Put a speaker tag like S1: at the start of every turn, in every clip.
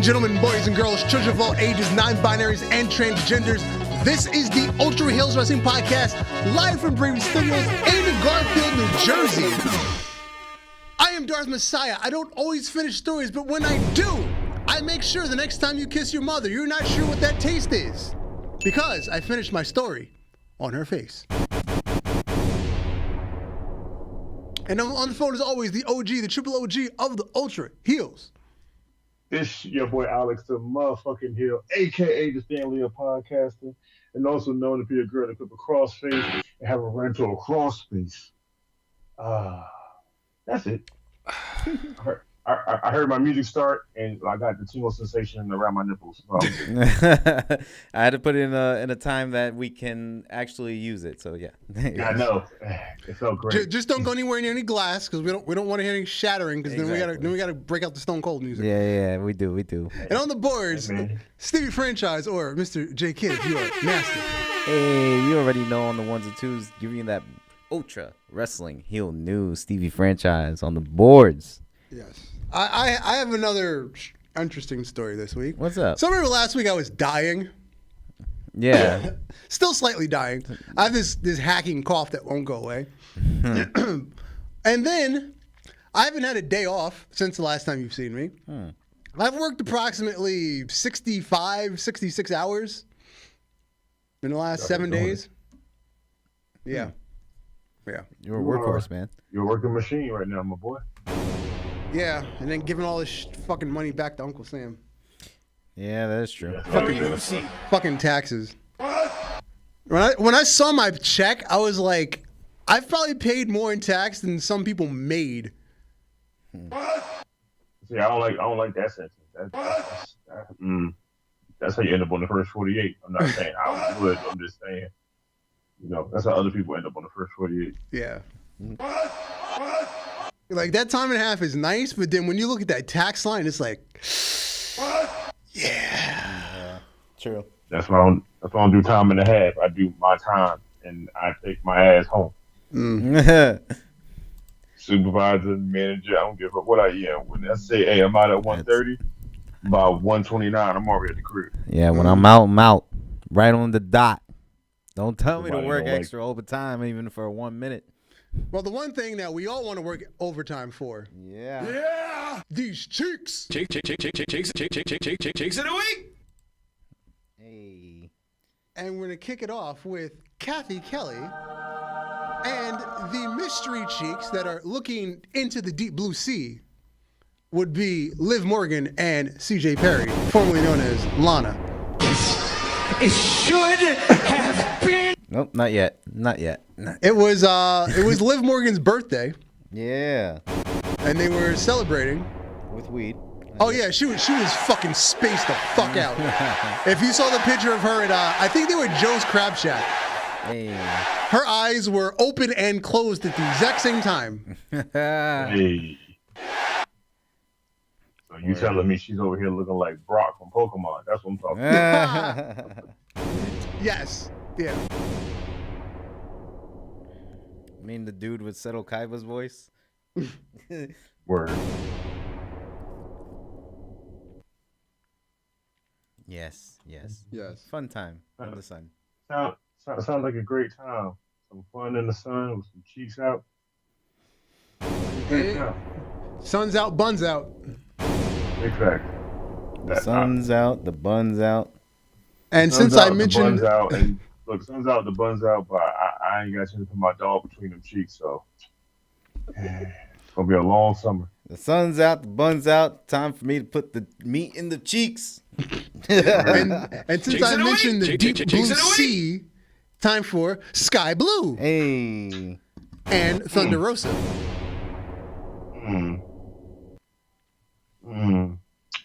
S1: gentlemen, boys and girls, children of all ages, non-binaries, and transgenders, this is the Ultra Heelz Wrestling Podcast, live from Brave Studios in Garfield, New Jersey. I am Darth Messiah. I don't always finish stories, but when I do, I make sure the next time you kiss your mother, you're not sure what that taste is. Because I finished my story on her face. And on the phone, as always, the OG, the triple OG of the Ultra Heelz.
S2: It's your boy Alex, the motherfucking Hill, a.k.a. the Stanley of podcasting, and also known to be a girl that put a crossface and have a rental crossface. That's it. I heard my music start, and I got the tingle sensation around my nipples. So.
S3: I had to put it in a time that we can actually use it. So yeah.
S2: I know. It felt great.
S1: Just don't go anywhere near any glass, because we don't want to hear any shattering, because
S3: Exactly.
S1: then we gotta break out the Stone Cold music.
S3: Yeah, we do.
S1: And on the boards, Stevie Franchise or Mr. J Kidd, if you are nasty.
S3: Hey, you already know on the ones and twos, giving you that Ultra Wrestling Heel News, Stevie Franchise on the boards.
S1: Yes. I have another interesting story this week.
S3: What's up?
S1: So remember last week I was dying?
S3: Yeah.
S1: Still slightly dying. I have this hacking cough that won't go away. And then I haven't had a day off since the last time you've seen me. I've worked approximately 65, 66 hours in the last 7 days. Yeah. Yeah.
S3: You're a workhorse, man.
S2: You're a working machine right now, my boy.
S1: Yeah, and then giving all this fucking money back to Uncle Sam.
S3: Yeah, that is true.
S1: Fucking taxes. When I saw my check, I was like, I've probably paid more in tax than some people made.
S2: See, I don't like that sentence. That's how you end up on the first 48. I'm not saying I would. I'm just saying, that's how other people end up on the first 48.
S1: Yeah. Like, that time and a half is nice, but then when you look at that tax line, it's like, yeah.
S3: True.
S2: That's why I don't do time and a half. I do my time, and I take my ass home. Supervisor, manager, I don't give a fuck what I am. When I say, hey, I'm out at 1:30, by 1:29, I'm already at the crib.
S3: Yeah, when I'm out, right on the dot. Don't tell me to
S2: Somebody
S3: work
S2: don't
S3: extra overtime, even for 1 minute.
S1: Well, the one thing that we all want to work overtime for.
S3: Yeah.
S1: These cheeks.
S4: Cheeks of the week.
S3: Hey.
S1: And we're going to kick it off with Kathy Kelly and the mystery cheeks that are looking into the deep blue sea would be Liv Morgan and CJ Perry, formerly known as Lana.
S4: It should have been.
S3: Nope, not yet.
S1: It was Liv Morgan's birthday,
S3: Yeah.
S1: and they were celebrating.
S3: With weed.
S1: Oh yeah, she was fucking spaced the fuck out. If you saw the picture of her at I think they were Joe's Crab Shack.
S3: Hey.
S1: Her eyes were open and closed at the exact same time.
S2: Hey. So you telling me she's over here looking like Brock from Pokemon? That's what I'm talking about.
S1: Yes. Yeah.
S3: I mean the dude with Seto Kaiba's voice?
S2: Word.
S3: Yes.
S1: Yes.
S3: Fun time in the sun.
S2: Sounds like a great time. Some fun in the sun with some cheeks out. Great time.
S1: Sun's out, buns out.
S2: Big fact.
S3: The sun's out, the bun's out.
S1: And
S2: Sun's
S1: since
S2: out,
S1: I mentioned,
S2: the bun's out, and look, sun's out, the bun's out, but I ain't got a chance to put my dog between them cheeks, so it's gonna be a long summer.
S3: The sun's out, the bun's out. Time for me to put the meat in the cheeks.
S1: and since
S4: Cheeks
S1: I
S4: of the
S1: mentioned the
S4: week.
S1: deep
S4: Cheeks
S1: blue
S4: of the week.
S1: sea, time for Sky Blue
S3: Hey.
S1: and Thunder Rosa.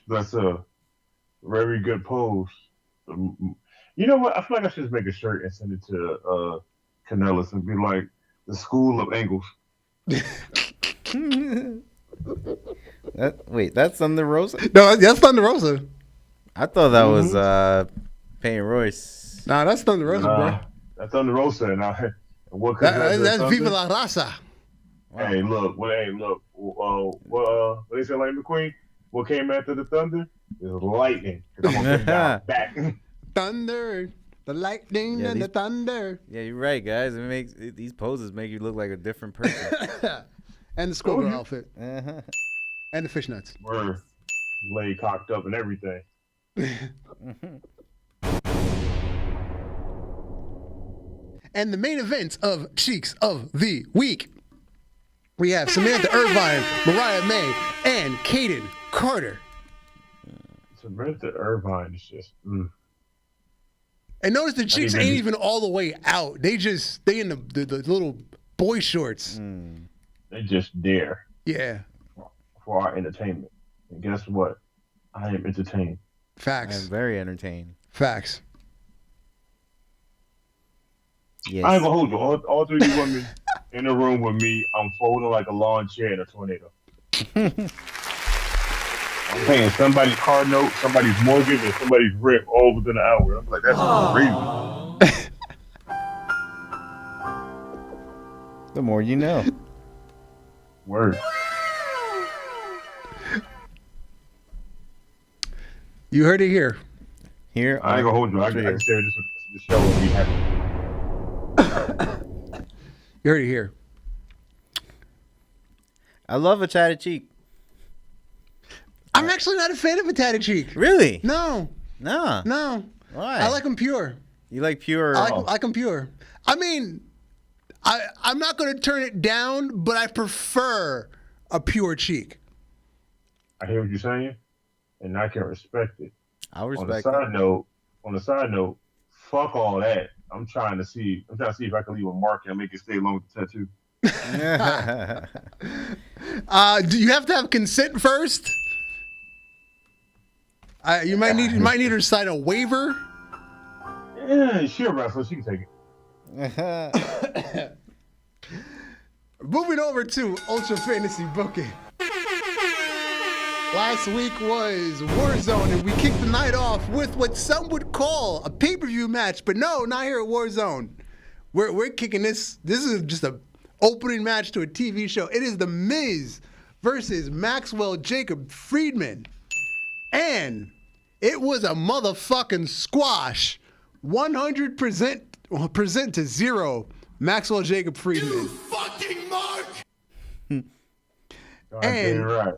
S2: That's a very good pose. You know what? I feel like I should just make a shirt and send it to Canellis and be like, the School of Angles.
S3: Wait, that's Thunder Rosa?
S1: No, that's Thunder Rosa.
S3: I thought that was Payne Royce.
S1: Nah, that's Thunder Rosa, bro.
S2: That's Thunder Rosa, and what comes after
S1: That's
S2: Thunder?
S1: Viva la Raza.
S3: Wow.
S2: Hey, look. What they say, Lightning McQueen? What came after the Thunder? is lightning. 'Cause I'm gonna bring down back.
S1: Thunder, the lightning and the thunder.
S3: Yeah, you're right, guys. These poses make you look like a different person.
S1: And the schoolgirl outfit.
S3: Uh-huh.
S1: And the fishnets.
S2: We're leg cocked up and everything.
S1: And the main events of Cheeks of the Week. We have Samantha Irvine, Mariah May, and Kaden Carter.
S2: Samantha Irvine is just.
S1: And notice the cheeks ain't even all the way out. They in the little boy shorts.
S2: They just there.
S1: Yeah.
S2: For our entertainment. And guess what? I am entertained.
S1: Facts.
S3: I'm very entertained.
S1: Facts.
S3: Yes.
S2: I ain't gonna hold you. All three of you women in the room with me, I'm folding like a lawn chair in a tornado. I'm paying somebody's car note, somebody's mortgage, and somebody's rent all within an hour. I'm like, that's crazy.
S3: The more you know.
S2: Word.
S1: You heard it here.
S3: Here,
S2: I ain't gonna hold you. I can say this the show will be happy.
S1: You heard it here.
S3: I love a chatted cheek.
S1: I'm actually not a fan of a tatted cheek.
S3: Really?
S1: No.
S3: No. Why?
S1: I like them pure.
S3: You like pure?
S1: I like them pure. I mean, I'm not going to turn it down, but I prefer a pure cheek.
S2: I hear what you're saying, and I can respect it.
S3: I'll respect
S2: on the side note, fuck all that. I'm trying to see if I can leave a mark and make it stay long with the tattoo.
S1: Do you have to have consent first? You might need her to sign a waiver.
S2: Yeah, she's a wrestler. She can take it.
S1: Moving over to Ultra Fantasy Booking. Last week was Warzone, and we kicked the night off with what some would call a pay-per-view match, but no, not here at Warzone. We're kicking this. This is just a opening match to a TV show. It is The Miz versus Maxwell Jacob Friedman, and it was a motherfucking squash. 100% to 0. Maxwell Jacob Friedman.
S4: You fucking mark!
S1: And
S2: right.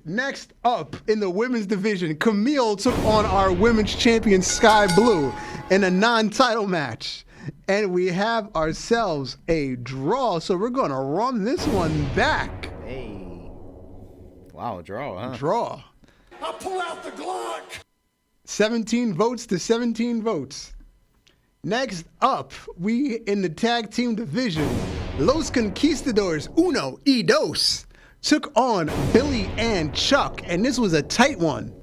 S1: Next up in the women's division, Camille took on our women's champion Sky Blue in a non-title match. And we have ourselves a draw, so we're going to run this one back.
S3: Hey. Wow, a draw, huh?
S1: Draw.
S4: I'll pull out the Glock!
S1: 17 votes to 17 votes. Next up, we in the tag team division, Los Conquistadores Uno y Dos took on Billy and Chuck, and this was a tight one.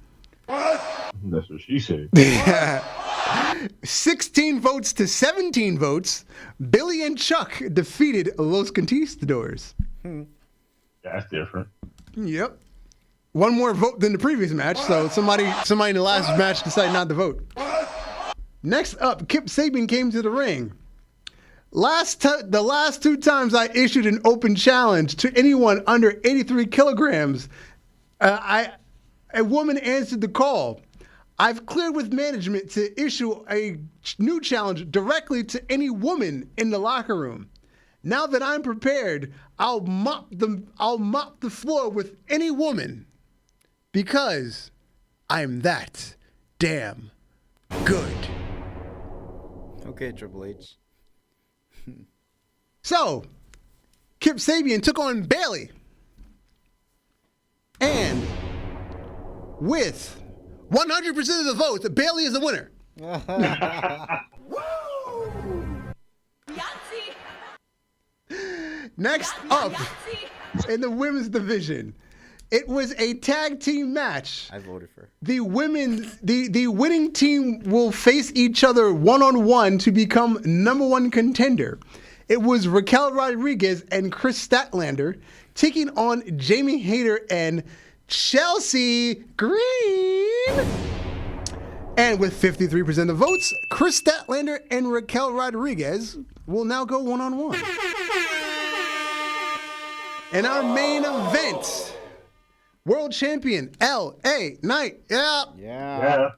S2: That's what she said.
S1: 16 votes to 17 votes. Billy and Chuck defeated Los Conquistadores.
S2: That's different.
S1: Yep. One more vote than the previous match, so somebody in the last match decided not to vote. Next up, Kip Sabian came to the ring. The last two times I issued an open challenge to anyone under 83 kilograms, a woman answered the call. I've cleared with management to issue a new challenge directly to any woman in the locker room. Now that I'm prepared, I'll mop the floor with any woman because I'm that damn good.
S3: Okay, Triple H.
S1: So, Kip Sabian took on Bailey. And with 100% of the votes, Bailey is the winner. Next up in the women's division, it was a tag team match.
S3: I voted for.
S1: The winning team will face each other one-on-one to become #1 contender. It was Raquel Rodriguez and Chris Statlander taking on Jamie Hayter and Chelsea Green. And with 53% of votes, Chris Statlander and Raquel Rodriguez will now go one-on-one. In our main event, World champion LA Knight,
S3: Yeah.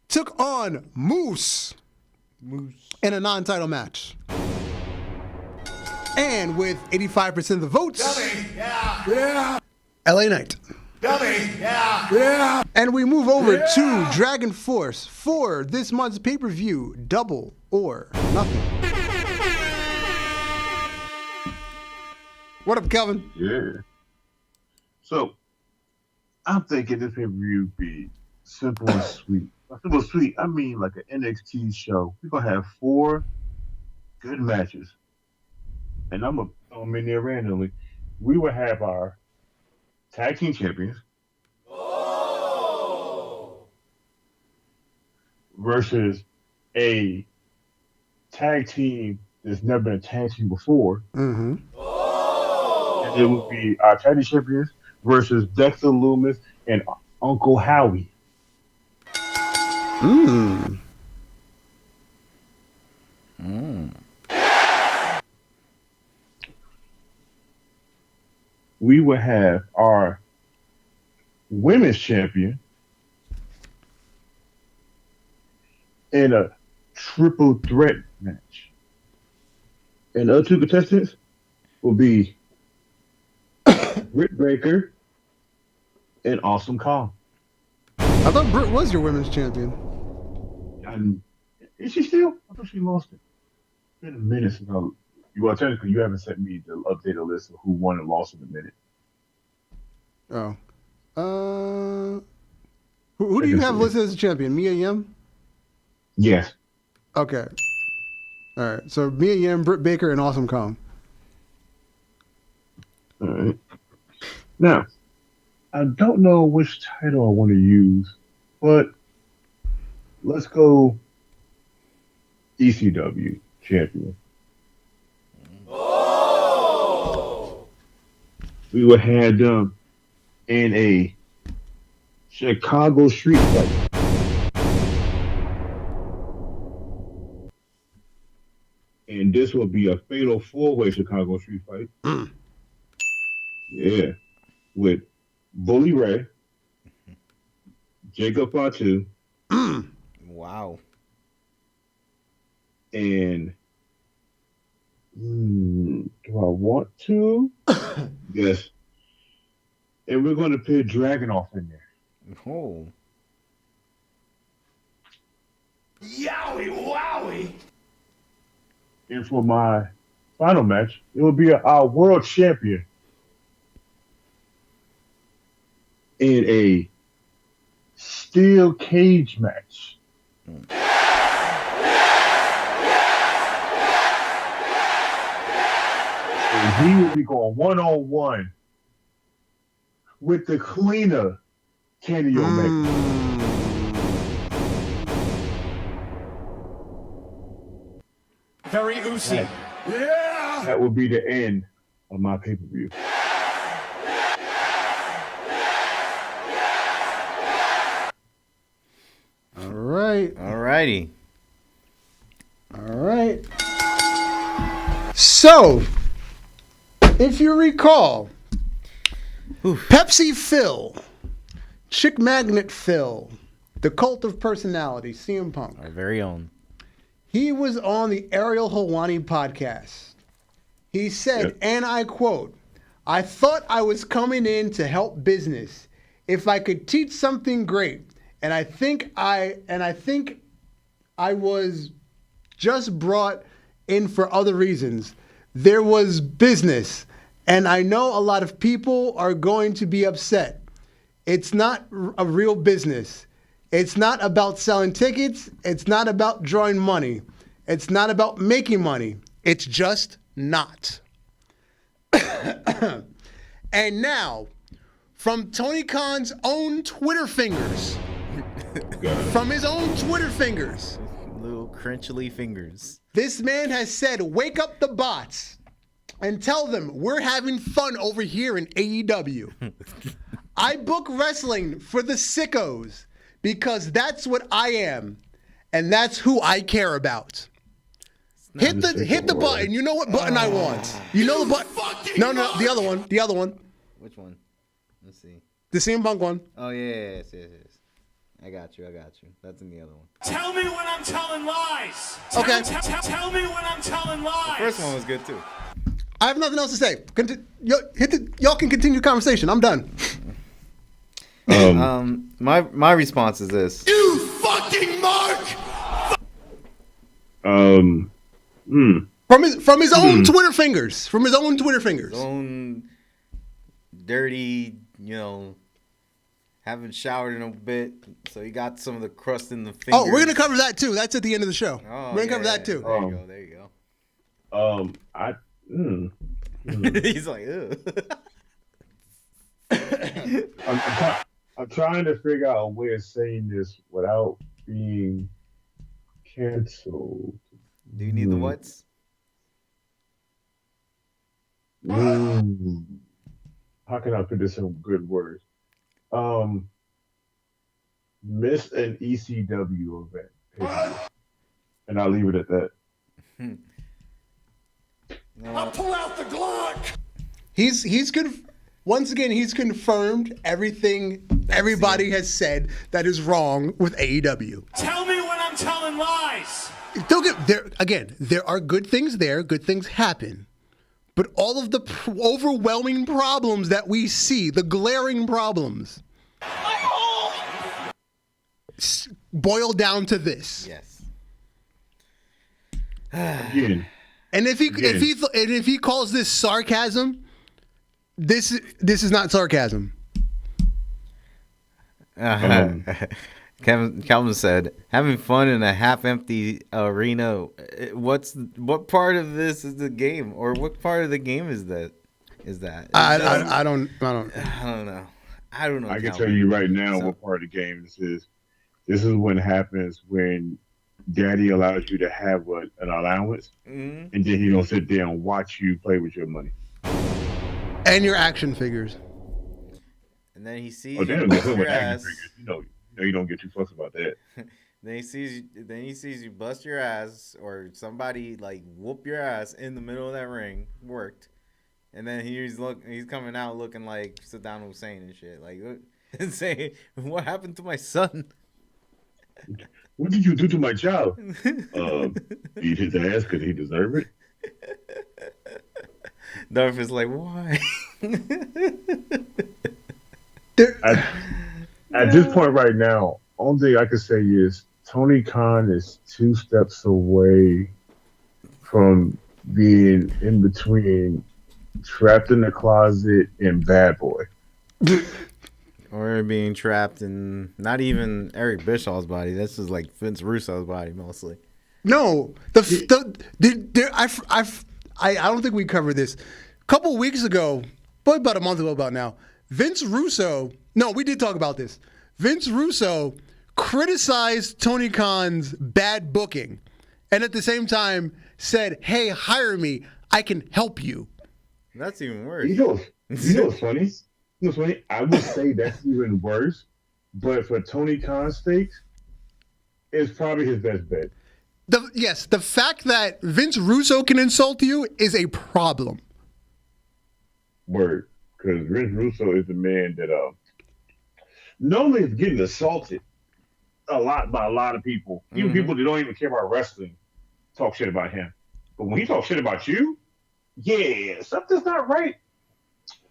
S1: took on Moose in a non-title match. And with 85% of the votes, LA Knight. And we move over to Dragon Force for this month's pay-per-view, Double or Nothing. What up, Kelvin?
S2: Yeah. So, I'm thinking this pay-per-view be simple and sweet. By simple and sweet, I mean like an NXT show. We're going to have 4 good matches. And I'm going to throw them in there randomly. We will have our tag team champions versus a tag team that's never been a tag team before.
S1: Mm-hmm.
S2: And it would be our tag team champions versus Dexter Loomis and Uncle Howie. We would have our women's champion in a triple threat match. And the other 2 contestants will be Britt Baker and Awesome Kong.
S1: I thought Britt was your women's champion.
S2: And is she still? I thought she lost it. It's been a minute since well, technically, you haven't sent me the updated list of who won and lost in a minute.
S1: Oh. Who do you have listed as a champion? Mia Yim?
S2: Yes.
S1: Okay. All right. So Mia Yim, Britt Baker, and Awesome Kong.
S2: All right. Now, I don't know which title I want to use, but let's go ECW champion. We would have them in a Chicago street fight. And this will be a fatal 4-way Chicago street fight. Yeah. With Bully Ray, Jacob Fatu,
S3: Wow.
S2: and do I want to? Yes. And we're going to put Dragunov in there.
S3: Oh.
S4: Yowie wowie!
S2: And for my final match, it will be our world champion in a steel cage match. And he will be going 1-on-1 with the cleaner, Kenny Omega.
S4: Very oozy.
S2: That will be the end of my pay-per-view.
S1: All right.
S3: Alrighty.
S1: All right. So, if you recall, Pepsi Phil, Chick Magnet Phil, the Cult of Personality, CM Punk.
S3: Our very own.
S1: He was on the Ariel Helwani podcast. He said, and I quote, "I thought I was coming in to help business. If I could teach something great, and I think I was just brought in for other reasons. There was business, and I know a lot of people are going to be upset. It's not a real business. It's not about selling tickets. It's not about drawing money. It's not about making money. It's just not." And now, from Tony Khan's own Twitter fingers,
S3: Little crunchly fingers.
S1: this man has said, "Wake up the bots and tell them we're having fun over here in AEW. I book wrestling for the sickos because that's what I am, and that's who I care about." Hit the button. You know what button I want. You know the button. No, the other one.
S3: Which one? Let's see.
S1: The CM Punk one.
S3: Oh yeah, yes. I got you. That's in the other one.
S4: Tell me when I'm telling lies.
S1: Okay.
S4: Tell me when I'm telling lies.
S3: The first one was good too.
S1: I have nothing else to say. Y'all can continue the conversation. I'm done.
S3: My response is this.
S4: You fucking mark.
S1: From his own Twitter fingers. From his own Twitter fingers.
S3: His own dirty, haven't showered in a bit, so he got some of the crust in the fingers.
S1: Oh, we're gonna cover that too. That's at the end of the show.
S3: Oh,
S1: we're gonna cover that too.
S3: There you go. He's like, ugh.
S2: I'm trying to figure out a way of saying this without being canceled.
S3: Do you need the what's?
S2: How can I put this in good words? Missed an ECW event, and I'll leave it at that.
S4: I'll pull out the Glock.
S1: Once again, he's confirmed everything everybody has said that is wrong with AEW.
S4: Tell me when I'm telling lies.
S1: There are good things there. Good things happen. But all of the overwhelming problems that we see, the glaring problems, boil down to this.
S3: Yes.
S2: Again.
S1: And if he calls this sarcasm, this is not sarcasm.
S3: Calvin said, "Having fun in a half-empty arena. What part of this is the game, or what part of the game is that? I
S1: don't know.
S3: I don't know.
S2: I can tell you right now what part of the game this is. This is what happens when Daddy allows you to have an allowance, and then he don't sit there and watch you play with your money
S1: and your action figures.
S3: And then he sees
S2: you bust your ass. You don't get too fussed about that.
S3: Then he sees you bust your ass, or somebody like whoop your ass in the middle of that ring. Worked, and then he's coming out looking like Saddam Hussein and shit, like and saying, "What happened to my son?
S2: What did you do to my child? Beat his ass because he deserved it."
S3: Darth is like, "Why?"
S2: At this point right now, only thing I can say is Tony Khan is 2 steps away from being in between Trapped in the Closet and Bad Boy.
S3: Or being trapped in not even Eric Bischoff's body. This is like Vince Russo's body mostly.
S1: No, I don't think we covered this. A couple weeks ago, probably about a month ago about now, Vince Russo, no, we did talk about this. Vince Russo criticized Tony Khan's bad booking and at the same time said, "Hey, hire me. I can help you."
S3: That's even worse.
S2: You know what's funny? I would say that's even worse, but for Tony Khan's stakes, it's probably his best bet.
S1: The fact that Vince Russo can insult you is a problem.
S2: Word. Because Vince Russo is the man that normally is getting assaulted a lot by a lot of people. Even people that don't even care about wrestling talk shit about him. But when he talks shit about you, yeah, something's not right.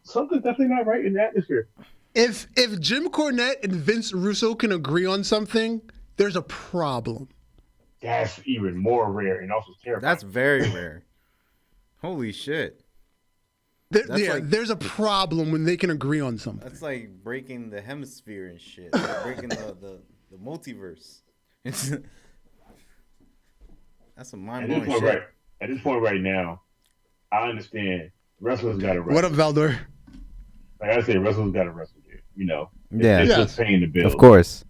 S2: Something's definitely not right in the atmosphere.
S1: If Jim Cornette and Vince Russo can agree on something, there's a problem.
S2: That's even more rare and also terrifying.
S3: That's very rare. Holy shit.
S1: There's a problem when they can agree on something.
S3: That's like breaking the hemisphere and shit. Like breaking the multiverse. That's some mind-blowing shit.
S2: At this point right now, I understand wrestlers got to wrestle.
S1: What up, Valdor?
S2: Like I say, wrestlers got to wrestle, dude.
S3: Yeah.
S2: It's just paying the bills.
S3: Of course.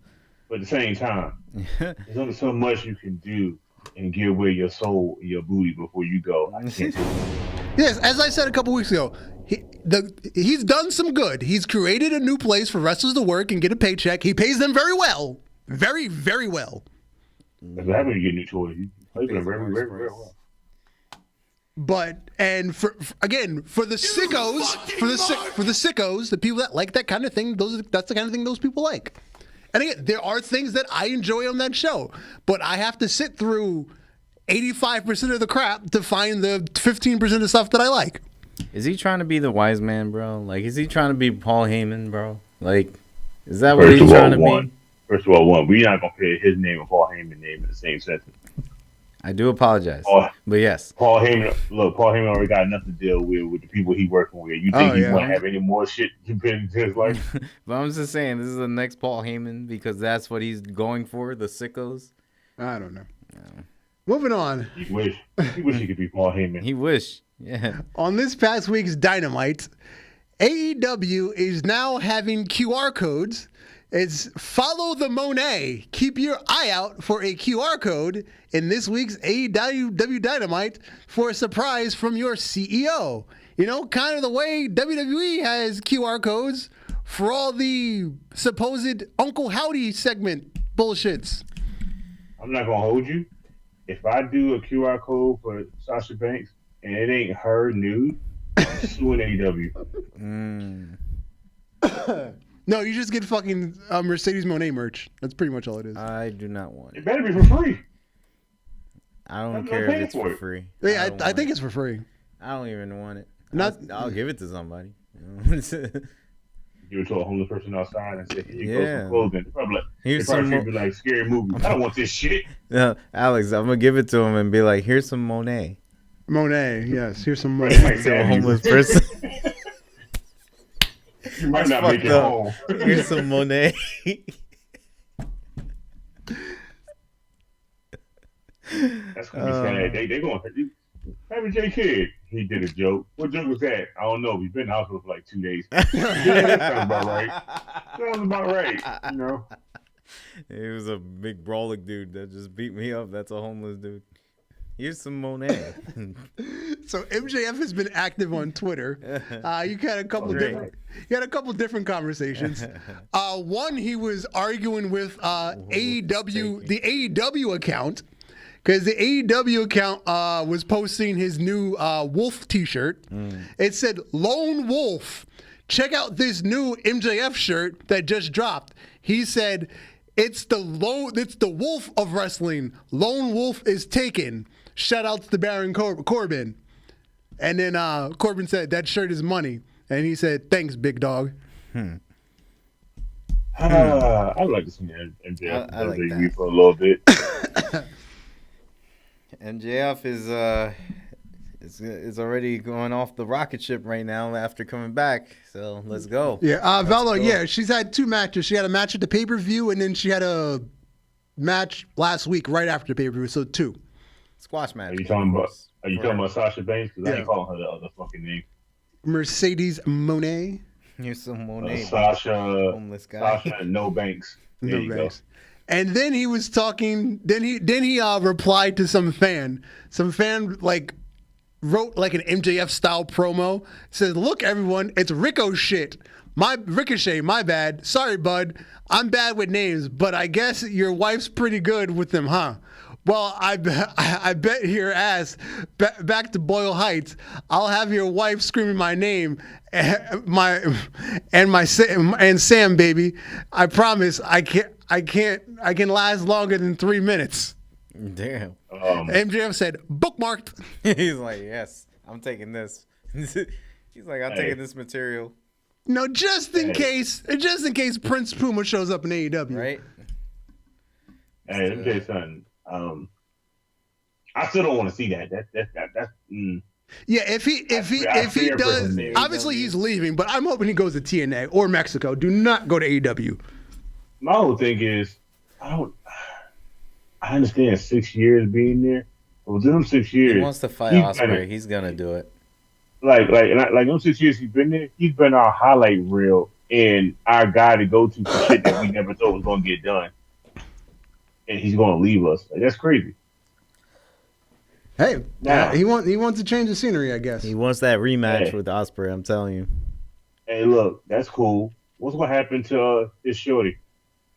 S2: But at the same time, there's only so much you can do and give away your soul, your booty before you go. I can't do it.
S1: Yes, as I said a couple weeks ago, he's done some good. He's created a new place for wrestlers to work and get a paycheck. He pays them very well. Very, very well.
S2: That's what happens when you get new toys. You play them very, very, very well.
S1: But and for the sickos, for the sickos, the people that like that kind of thing, that's the kind of thing those people like. And again, there are things that I enjoy on that show, but I have to sit through 85% of the crap to find the 15% of stuff that I like.
S3: Is he trying to be the wise man, bro? Like, is he trying to be Paul Heyman, bro? Like, is that what he's trying to be?
S2: First of all, we're not gonna put his name and Paul Heyman's name in the same sentence.
S3: I do apologize, but yes.
S2: Paul Heyman already got enough to deal with the people he working with. You think he won't have any more shit to put into his life?
S3: But I'm just saying, this is the next Paul Heyman because that's what he's going for, the sickos.
S1: I don't know. No. Moving on.
S2: He wish he could be Paul Heyman.
S3: He wish, yeah.
S1: On this past week's Dynamite, AEW is now having QR codes. It's follow the Monet. Keep your eye out for a QR code in this week's AEW Dynamite for a surprise from your CEO. You know, kind of the way WWE has QR codes for all the supposed Uncle Howdy segment bullshits.
S2: I'm not going to hold you. If I do a QR code for Sasha Banks and it ain't her nude, I'm suing AEW.
S1: No, you just get fucking Mercedes Monet merch. That's pretty much all it is.
S3: I do not want it.
S2: It better be for free.
S3: I don't care if it's for free.
S1: Yeah, I think it's for free.
S3: I don't even want it. I'll give it to somebody.
S2: Give it to a homeless person outside and say, "Here you go, some clothing." They probably be like scary movies. I don't want this shit.
S3: No, Alex, I'm gonna give it to him and be like, "Here's some Monet."
S1: Monet, yes. Here's some Monet.
S3: To a homeless person.
S2: You might not make it home.
S3: Here's some Monet.
S2: That's gonna be sad. They going Happy J Kid. He did a joke. What joke was that? I don't know. He's been in the hospital for like 2 days. Yeah, that sounds about right. Sounds about right. You know.
S3: He was a big brawling dude that just beat me up. That's a homeless dude. Here's some Monet.
S1: So MJF has been active on Twitter. You had a couple different conversations. One, he was arguing with AEW, the AEW account, because the AEW account was posting his new Wolf T-shirt. It said "Lone Wolf." Check out this new MJF shirt that just dropped. He said, "It's the Wolf of wrestling. Lone Wolf is taken." Shout out to Baron Corbin. And then Corbin said, "That shirt is money." And he said, "Thanks, big dog."
S2: I'd like to see MJF like for a little bit.
S3: MJF is already going off the rocket ship right now after coming back. So let's go.
S1: Yeah, Valdo, yeah, she's had 2 matches. She had a match at the pay-per-view, and then she had a match last week right after the pay-per-view, so 2.
S3: Squash match.
S2: Are you talking about Sasha Banks? Because I ain't calling her the other fucking name.
S1: Mercedes Monet.
S3: Here's some Monet.
S2: Sasha,
S3: homeless guy.
S2: Sasha, no Banks. There you go.
S1: And then he was talking. Then he replied to some fan. Some fan wrote like an MJF style promo. Says, "Look, everyone, it's Ricochet. Ricochet. My bad. Sorry, bud. I'm bad with names, but I guess your wife's pretty good with them, huh? Well, I bet your ass back to Boyle Heights. I'll have your wife screaming my name, and Sam, baby. I promise I can last longer than 3 minutes."
S3: Damn.
S1: MJF said, "Bookmarked."
S3: He's like, "Yes, I'm taking this." He's like, "I'm taking this material."
S1: No, just in case Prince Puma shows up in AEW.
S3: Right.
S2: Hey, let me tell you something. I still don't want to see that. That's
S1: Yeah, if he does, obviously he's leaving, but I'm hoping he goes to TNA or Mexico. Do not go to AEW.
S2: My whole thing is, I understand 6 years being there, but within them 6 years,
S3: he wants to fight Ospreay. He's gonna do it.
S2: Like them 6 years he's been there, he's been our highlight reel and our guy to go to for shit that we never thought was gonna get done. And he's gonna leave us. Like, that's crazy.
S1: Hey, he wants to change the scenery, I guess.
S3: He wants that rematch with Ospreay. I'm telling you.
S2: Hey, look, that's cool. What's gonna happen to this shorty?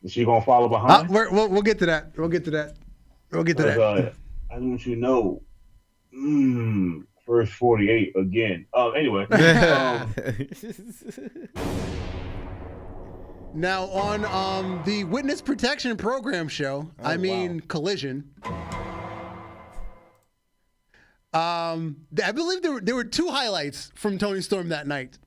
S2: Is she gonna follow behind?
S1: We'll get to that. We'll get to that.
S2: I want you to know, first 48 again. Anyway.
S1: Now on the Witness Protection Program show, Collision. I believe there were two highlights from Toni Storm that night.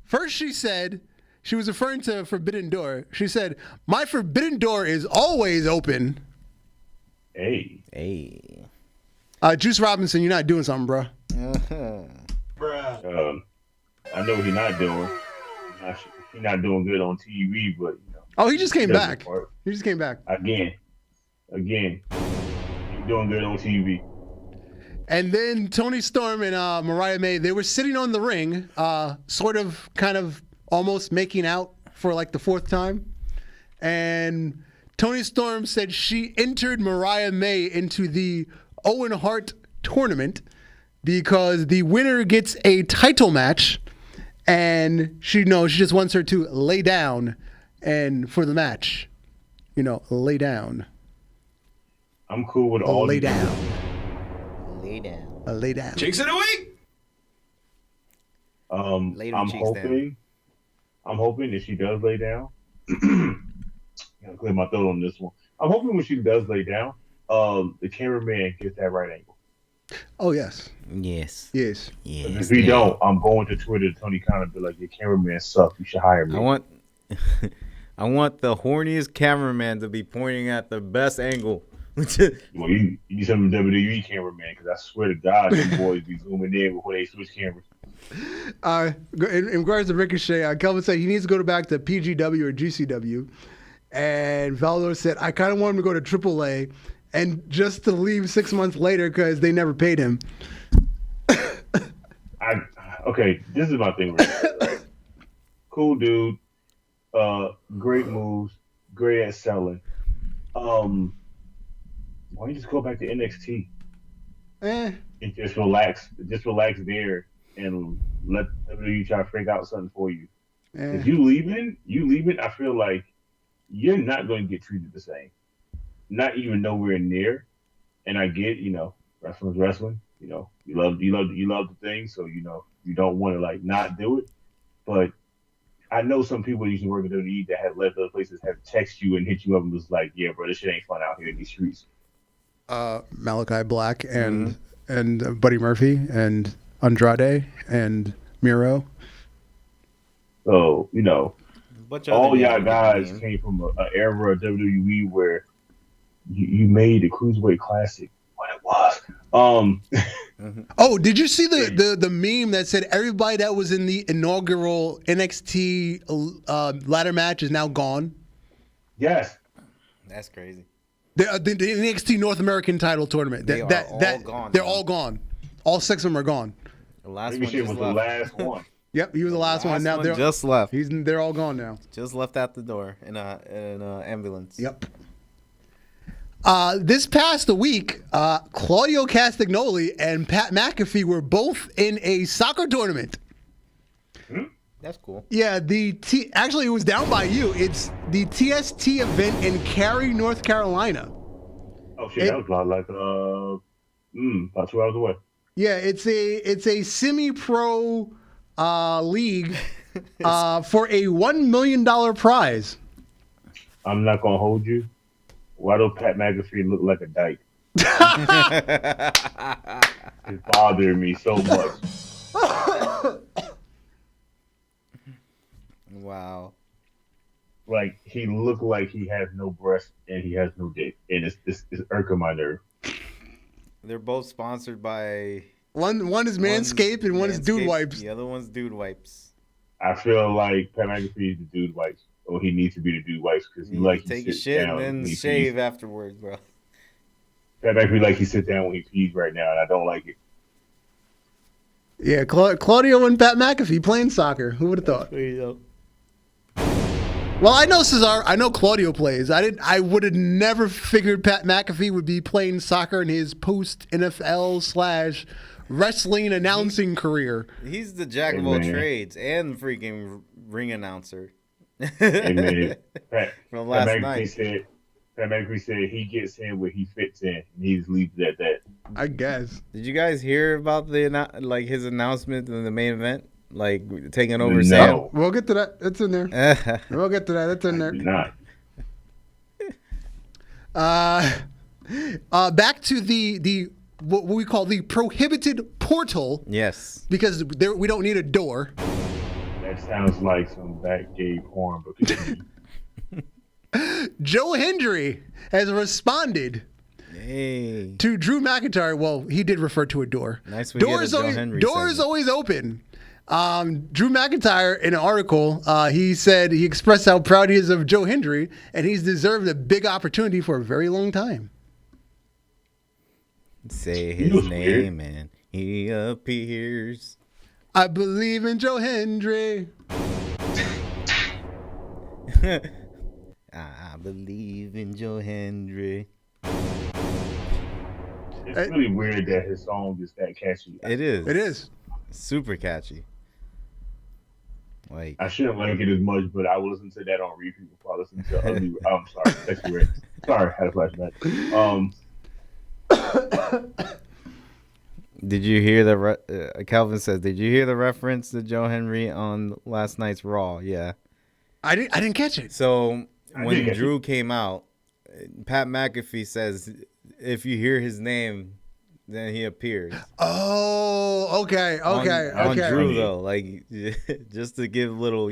S1: First, she said she was referring to Forbidden Door. She said, "My Forbidden Door is always open."
S2: Hey.
S1: Juice Robinson, you're not doing something, bro.
S2: I know what he's not doing. He's not doing good on TV, but
S1: Oh, he just came back. He just came back
S2: again. He's doing good on TV.
S1: And then Toni Storm and Mariah May, they were sitting on the ring, kind of, almost making out for like the fourth time. And Toni Storm said she entered Mariah May into the Owen Hart tournament because the winner gets a title match, and she just wants her to lay down and for the match, lay down.
S2: I'm cool with all.
S1: Lay down.
S3: Lay down.
S4: Cheeks of the week.
S2: I'm hoping that she does lay down. Gotta clear my throat on this one. I'm hoping when she does lay down, the cameraman gets that right angle.
S1: Oh yes.
S3: Yes.
S2: If he don't, I'm going to Twitter to Tony Khan and be like, "Your cameraman sucks. You should hire me."
S3: I want the horniest cameraman to be pointing at the best angle.
S2: Well, you need some WWE cameraman, because I swear to God, these boys be zooming in before they switch cameras.
S1: In regards to Ricochet, Kelvin said he needs to go back to PGW or GCW, and Valdor said I kind of want him to go to AAA, and just to leave 6 months later because they never paid him.
S2: Okay, this is my thing. Right? Cool dude, great moves, great at selling. Why don't you just go back to NXT? And just relax there and let WWE try to figure out something for you. If you leaving, I feel like you're not going to get treated the same. Not even nowhere near. And I get, wrestling's wrestling. You love the thing, so you don't want to not do it. But I know some people that used to work at WWE that have left other places have texted you and hit you up and was like, "Yeah, bro, this shit ain't fun out here in these streets."
S1: Malachi Black and Buddy Murphy and Andrade and Miro.
S2: So all y'all guys came from an era of WWE where you made the Cruiserweight Classic what it was.
S1: Oh, did you see the meme that said everybody that was in the inaugural NXT ladder match is now gone?
S2: Yes,
S3: that's crazy.
S1: The NXT North American title tournament.
S3: They are all gone.
S1: They're all gone. All 6 of them are gone.
S3: The last
S2: one was the last one.
S1: Yep, he was the last one. Now they're
S3: just left.
S1: They're all gone now.
S3: Just left out the door in a ambulance.
S1: Yep. This past week, Claudio Castagnoli and Pat McAfee were both in a soccer tournament.
S3: That's cool.
S1: Yeah, actually it was down by you. It's the TST event in Cary, North Carolina.
S2: Oh shit, that was about 2 hours away.
S1: Yeah, it's a semi-pro league for a $1 million prize.
S2: I'm not gonna hold you. Why does Pat McAfee look like a dyke? It's bothering me so much.
S3: Wow.
S2: Like, he looked like he has no breast and he has no dick. And it's irking my nerve.
S3: They're both sponsored by...
S1: One is Manscaped and one is Dude Wipes.
S3: The other one's Dude Wipes.
S2: I feel like Pat McAfee is the Dude Wipes. Or he needs to be the Dude Wipes because he
S3: take a shit and then shave afterwards, bro.
S2: Pat McAfee like he sit down when he pees right now, and I don't like it.
S1: Yeah, Claudio and Pat McAfee playing soccer. Who would have thought?
S3: There you go.
S1: Well, I know Cesar. I know Claudio plays. I would have never figured Pat McAfee would be playing soccer in his post NFL / wrestling announcing career.
S3: He's the jack of all trades and freaking ring announcer.
S2: Hey man, Pat
S3: from last
S2: McAfee
S3: night.
S2: Pat McAfee said he gets in where he fits in, and he just leaves it at that.
S1: I guess.
S3: Did you guys hear about his announcement in the main event, like taking over
S2: No.
S3: Sam?
S1: We'll get to that. It's in there. We'll get to that. It's in there.
S2: Not.
S1: Back to the what we call the prohibited portal,
S3: Yes.
S1: because we don't need a door.
S2: That sounds like some back gay porn, but continue.
S1: Joe Hendry has responded
S3: Hey.
S1: to Drew McIntyre. Well, he did refer to a door.
S3: Nice we get a Joe Hendry
S1: doors
S3: segment.
S1: always open. Drew McIntyre, in an article, he said he expressed how proud he is of Joe Hendry, and he's deserved a big opportunity for a very long time.
S3: Say
S2: He
S3: his
S2: was weird.
S3: name and he appears.
S1: I believe in Joe Hendry.
S3: I believe in Joe Hendry.
S2: It's really weird that his song is that catchy.
S3: It is.
S1: It is.
S3: Super catchy. Like,
S2: I shouldn't like it as much, but I will listen to that on repeat before I listen to ugly. I'm sorry, sexy red. Sorry, I had a flashback.
S3: did you hear Calvin says, did you hear the reference to Joe Henry on last night's Raw? Yeah.
S1: I didn't catch it.
S3: So
S2: I
S3: when
S2: did get
S3: Drew came out, Pat McAfee says, if you hear his name, then he appears.
S1: Oh, okay.
S3: On Drew though, like just to give little,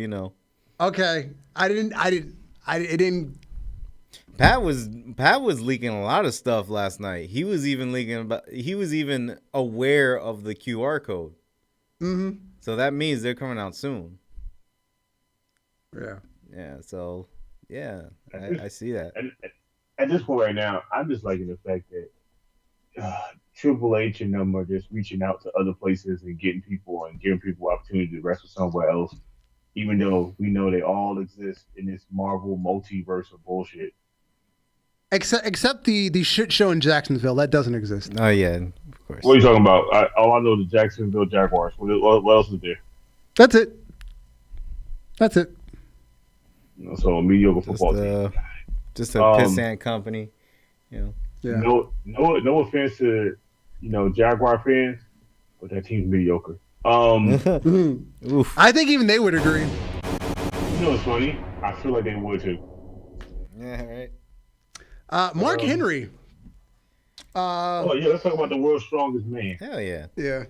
S1: Okay. It didn't.
S3: Pat was leaking a lot of stuff last night. He was even aware of the QR code.
S1: Mm-hmm.
S3: So that means they're coming out soon.
S1: Yeah.
S3: Yeah. So yeah, I see that.
S2: At this point right now, I'm just liking the fact that Triple H and them are just reaching out to other places and giving people opportunity to wrestle somewhere else, even though we know they all exist in this Marvel multiverse of bullshit.
S1: Except the shit show in Jacksonville, that doesn't exist.
S3: Oh yeah, of course.
S2: What are you talking about? All I know is the Jacksonville Jaguars. What else is there?
S1: That's it.
S2: So a mediocre football team.
S3: Just a pissant company,
S1: Yeah.
S2: No offense to Jaguar fans, but that team's mediocre.
S3: Oof.
S1: I think even they would agree.
S2: You know what's funny? I feel like they would too.
S3: Yeah, right.
S1: Mark Henry.
S2: Let's talk about the world's strongest man.
S3: Hell yeah.
S1: Yeah.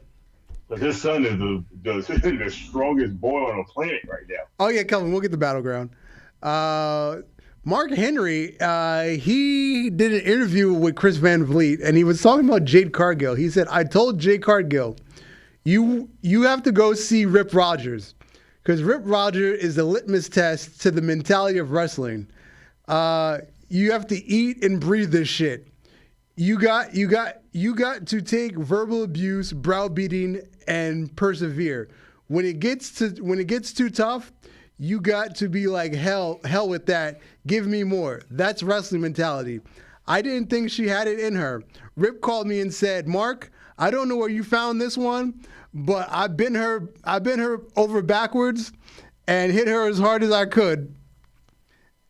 S2: But his son is the strongest boy on the planet right now.
S1: Oh yeah, Kelvin, we'll get the battleground. Mark Henry, he did an interview with Chris Van Vliet, and he was talking about Jade Cargill. He said, "I told Jade Cargill, you have to go see Rip Rogers, because Rip Rogers is the litmus test to the mentality of wrestling. You have to eat and breathe this shit. You got to take verbal abuse, browbeating, and persevere. When it gets too tough, you got to be like, hell with that. Give me more. That's wrestling mentality. I didn't think she had it in her. Rip called me and said, Mark, I don't know where you found this one, but I've been her over backwards and hit her as hard as I could.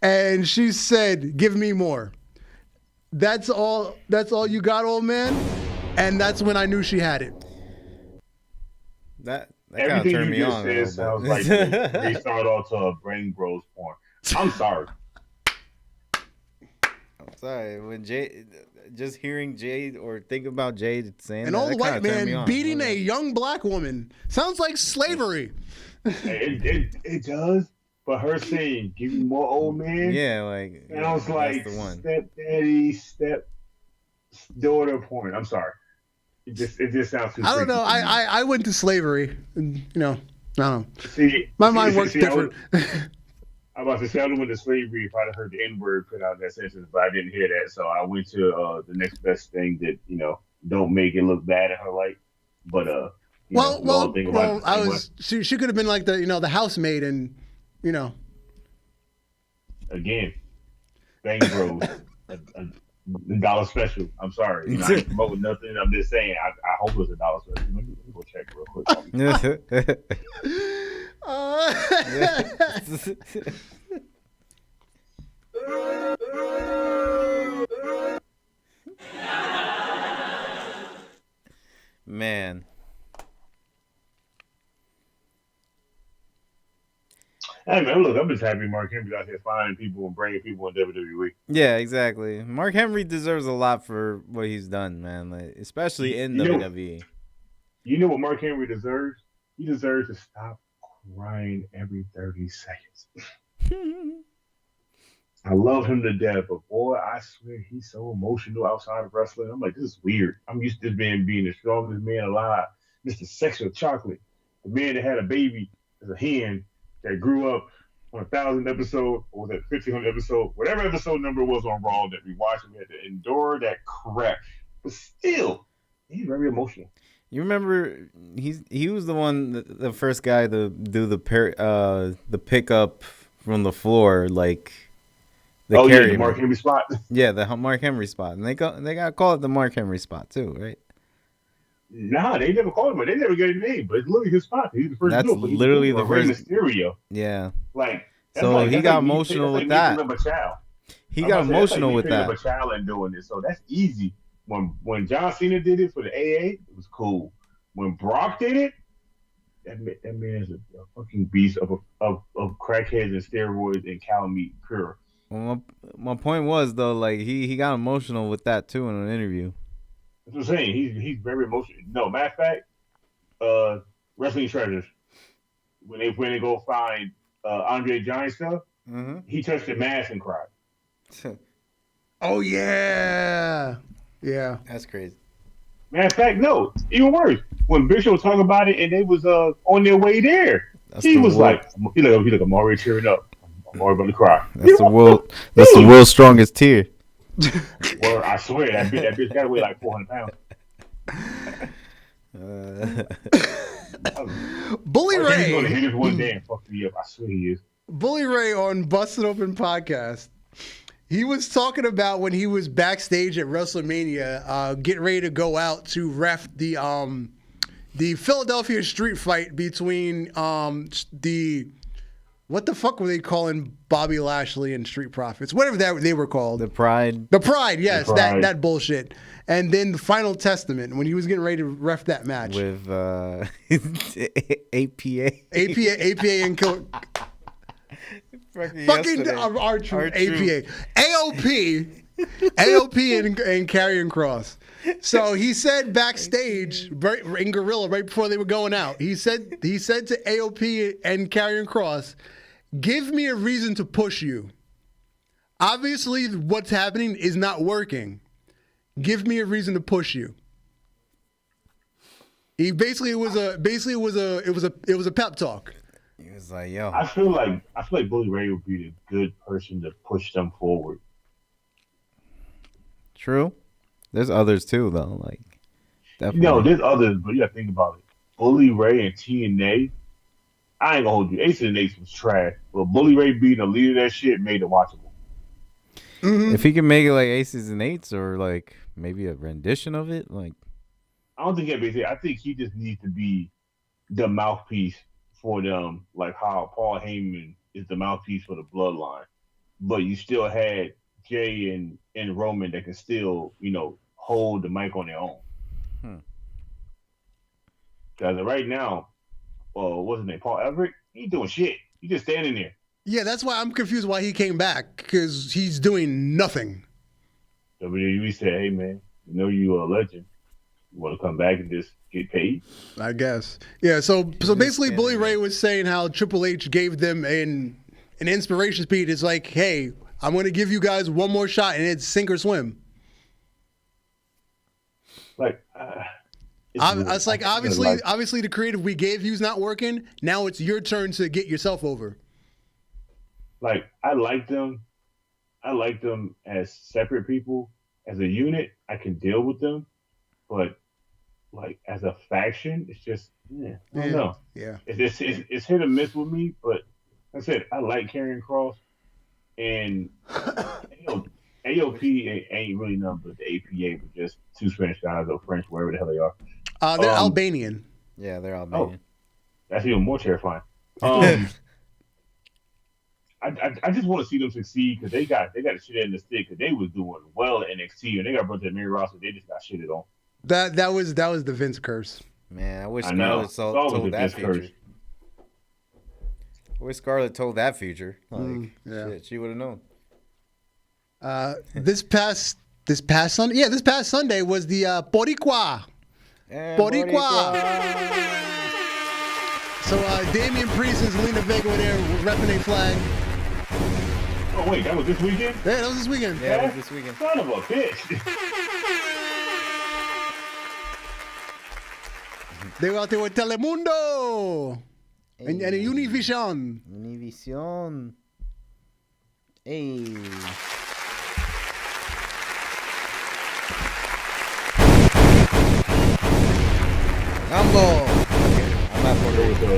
S1: And she said, give me more. That's all you got, old man. And that's when I knew she had it.
S3: That kind of
S2: Everything
S3: turned me
S2: you just
S3: on.
S2: said sounds like they started off to a Brain Bros porn. I'm sorry.
S3: I'm sorry. When just hearing Jade or think about Jade saying
S1: An old white
S3: turned me
S1: man
S3: on.
S1: beating a young black woman. Sounds like slavery.
S2: It does, but her saying, give me more, old man.
S3: Yeah, like
S2: Sounds like
S3: that's the one.
S2: stepdaddy, stepdaughter porn. I'm sorry. It just sounds too
S1: I don't know.
S2: freaky.
S1: I went to slavery. And, I don't know.
S2: See,
S1: My mind works different.
S2: I'm about to say I went to slavery if I'd have heard the N-word put out in that sentence, but I didn't hear that. So I went to the next best thing that, don't make it look bad in her light. But
S1: she could have been like the housemaid and
S2: again, Bang Bros, a dollar special. I'm sorry. I ain't promoting nothing. I'm just saying, I hope it's a dollar special. Let me go check real quick.
S3: man.
S2: Hey man, look, I'm just happy Mark Henry's out here finding people and bringing people in WWE.
S3: Yeah, exactly. Mark Henry deserves a lot for what he's done, man. Like, especially in WWE.
S2: You know what Mark Henry deserves? He deserves to stop crying every 30 seconds. I love him to death, but boy, I swear he's so emotional outside of wrestling. I'm like, this is weird. I'm used to this man being the strongest man alive, Mr. Sexual Chocolate, the man that had a baby as a hen that grew up on 1,000 episode or was it 1,500 episode, whatever episode number was on Raw that we watched. We had to endure that crap, but still, he's very emotional.
S3: You remember he was the one, the first guy to do the pickup from the floor, like the
S2: yeah, the Mark Henry spot.
S3: Yeah, the Mark Henry spot, and they got to call it the Mark Henry spot too, right?
S2: Nah, they never called him. They never got a name, but it's literally his spot. He's the first.
S3: That's literally the first.
S2: Mysterio.
S3: Yeah.
S2: Like
S3: so he got emotional with that. He got emotional with that.
S2: A child and doing it, so that's easy. When John Cena did it for the AA, it was cool. When Brock did it, that man is a fucking beast of crackheads and steroids and cow meat pure.
S3: Well, my point was though, like he got emotional with that too in an interview.
S2: That's what I'm saying. He's very emotional. No, matter of fact, Wrestling Treasures, when they go find Andre Giant stuff, he touched the mask and cried.
S1: Oh yeah, yeah.
S3: That's crazy.
S2: Matter of fact, no, even worse. When Big Show was talking about it and they was on their way there, he was like, I'm already tearing up. I'm already about to cry.
S3: That's the world's strongest tear.
S2: Well, I swear that bitch got to weigh like 400 pounds.
S1: Bully Ray.
S2: He's gonna hit us one day and fuck me up. I swear he is.
S1: Bully Ray on Busted Open podcast. He was talking about when he was backstage at WrestleMania, getting ready to go out to ref the Philadelphia street fight between what the fuck were they calling Bobby Lashley and Street Profits? Whatever that they were called.
S3: The Pride.
S1: The Pride, yes, that bullshit. And then the Final Testament when he was getting ready to ref that match
S3: with APA
S1: and fucking R-Truth, APA, AOP and Karrion Kross. So he said backstage in Gorilla right before they were going out. He said to AOP and Karrion Kross, "Give me a reason to push you. Obviously, what's happening is not working. Give me a reason to push you." He it was a pep talk.
S3: He was like, "Yo,
S2: I feel like Bully Ray would be the good person to push them forward."
S3: True. There's others too, though. Like, definitely.
S2: No, there's others, but you gotta think about it. Bully Ray and TNA. I ain't gonna hold you. Ace and Ace was trash, but Bully Ray being the leader of that shit made it watchable.
S3: If he can make it like Aces and Eights, or like maybe a rendition of it, like
S2: I don't think that'd I think he just needs to be the mouthpiece for them, like how Paul Heyman is the mouthpiece for the Bloodline. But you still had Jay and Roman that can still, hold the mic on their own. Because right now, what's his name? Paul Everett? He ain't doing shit. He just standing there.
S1: Yeah, that's why I'm confused why he came back, because he's doing nothing.
S2: WWE said, "Hey man, you a legend. You want to come back and just get paid?"
S1: I guess. Yeah. So basically, Bully Ray was saying how Triple H gave them an inspiration speech. It's like, hey, I'm going to give you guys one more shot, and it's sink or swim.
S2: Like,
S1: it's like obviously the creative we gave you is not working. Now it's your turn to get yourself over.
S2: Like, I like them as separate people. As a unit, I can deal with them, but like as a faction, it's just I don't know.
S1: Yeah,
S2: it's hit or miss with me. But like I said, I like Karrion Kross, and AOP ain't really nothing but the APA, but just two Spanish guys or French, wherever the hell they are.
S1: They're Albanian.
S3: Yeah, they're Albanian.
S2: That's even more terrifying. I just want to see them succeed because they got the shit in the stick because they was doing well at NXT and they got brought to the main roster. They just got shitted on.
S1: That was the Vince curse.
S3: Man, I wish
S2: I know.
S3: Scarlett told that
S2: Vince
S3: future.
S2: curse.
S3: I wish Scarlett told that future. Like,
S1: yeah.
S3: shit, she would have known.
S1: This past Sunday, this past Sunday was the Boricua. Boricua. So Damian Priest and Zelina Vega were there repping a flag.
S2: Oh wait, that was this weekend?
S1: Yeah, that was this weekend.
S3: Yeah, it was this weekend.
S2: Son of a bitch.
S1: They were out there with Telemundo and Univision.
S3: Univision. Hey. Mambo. I'm not Puerto Rican.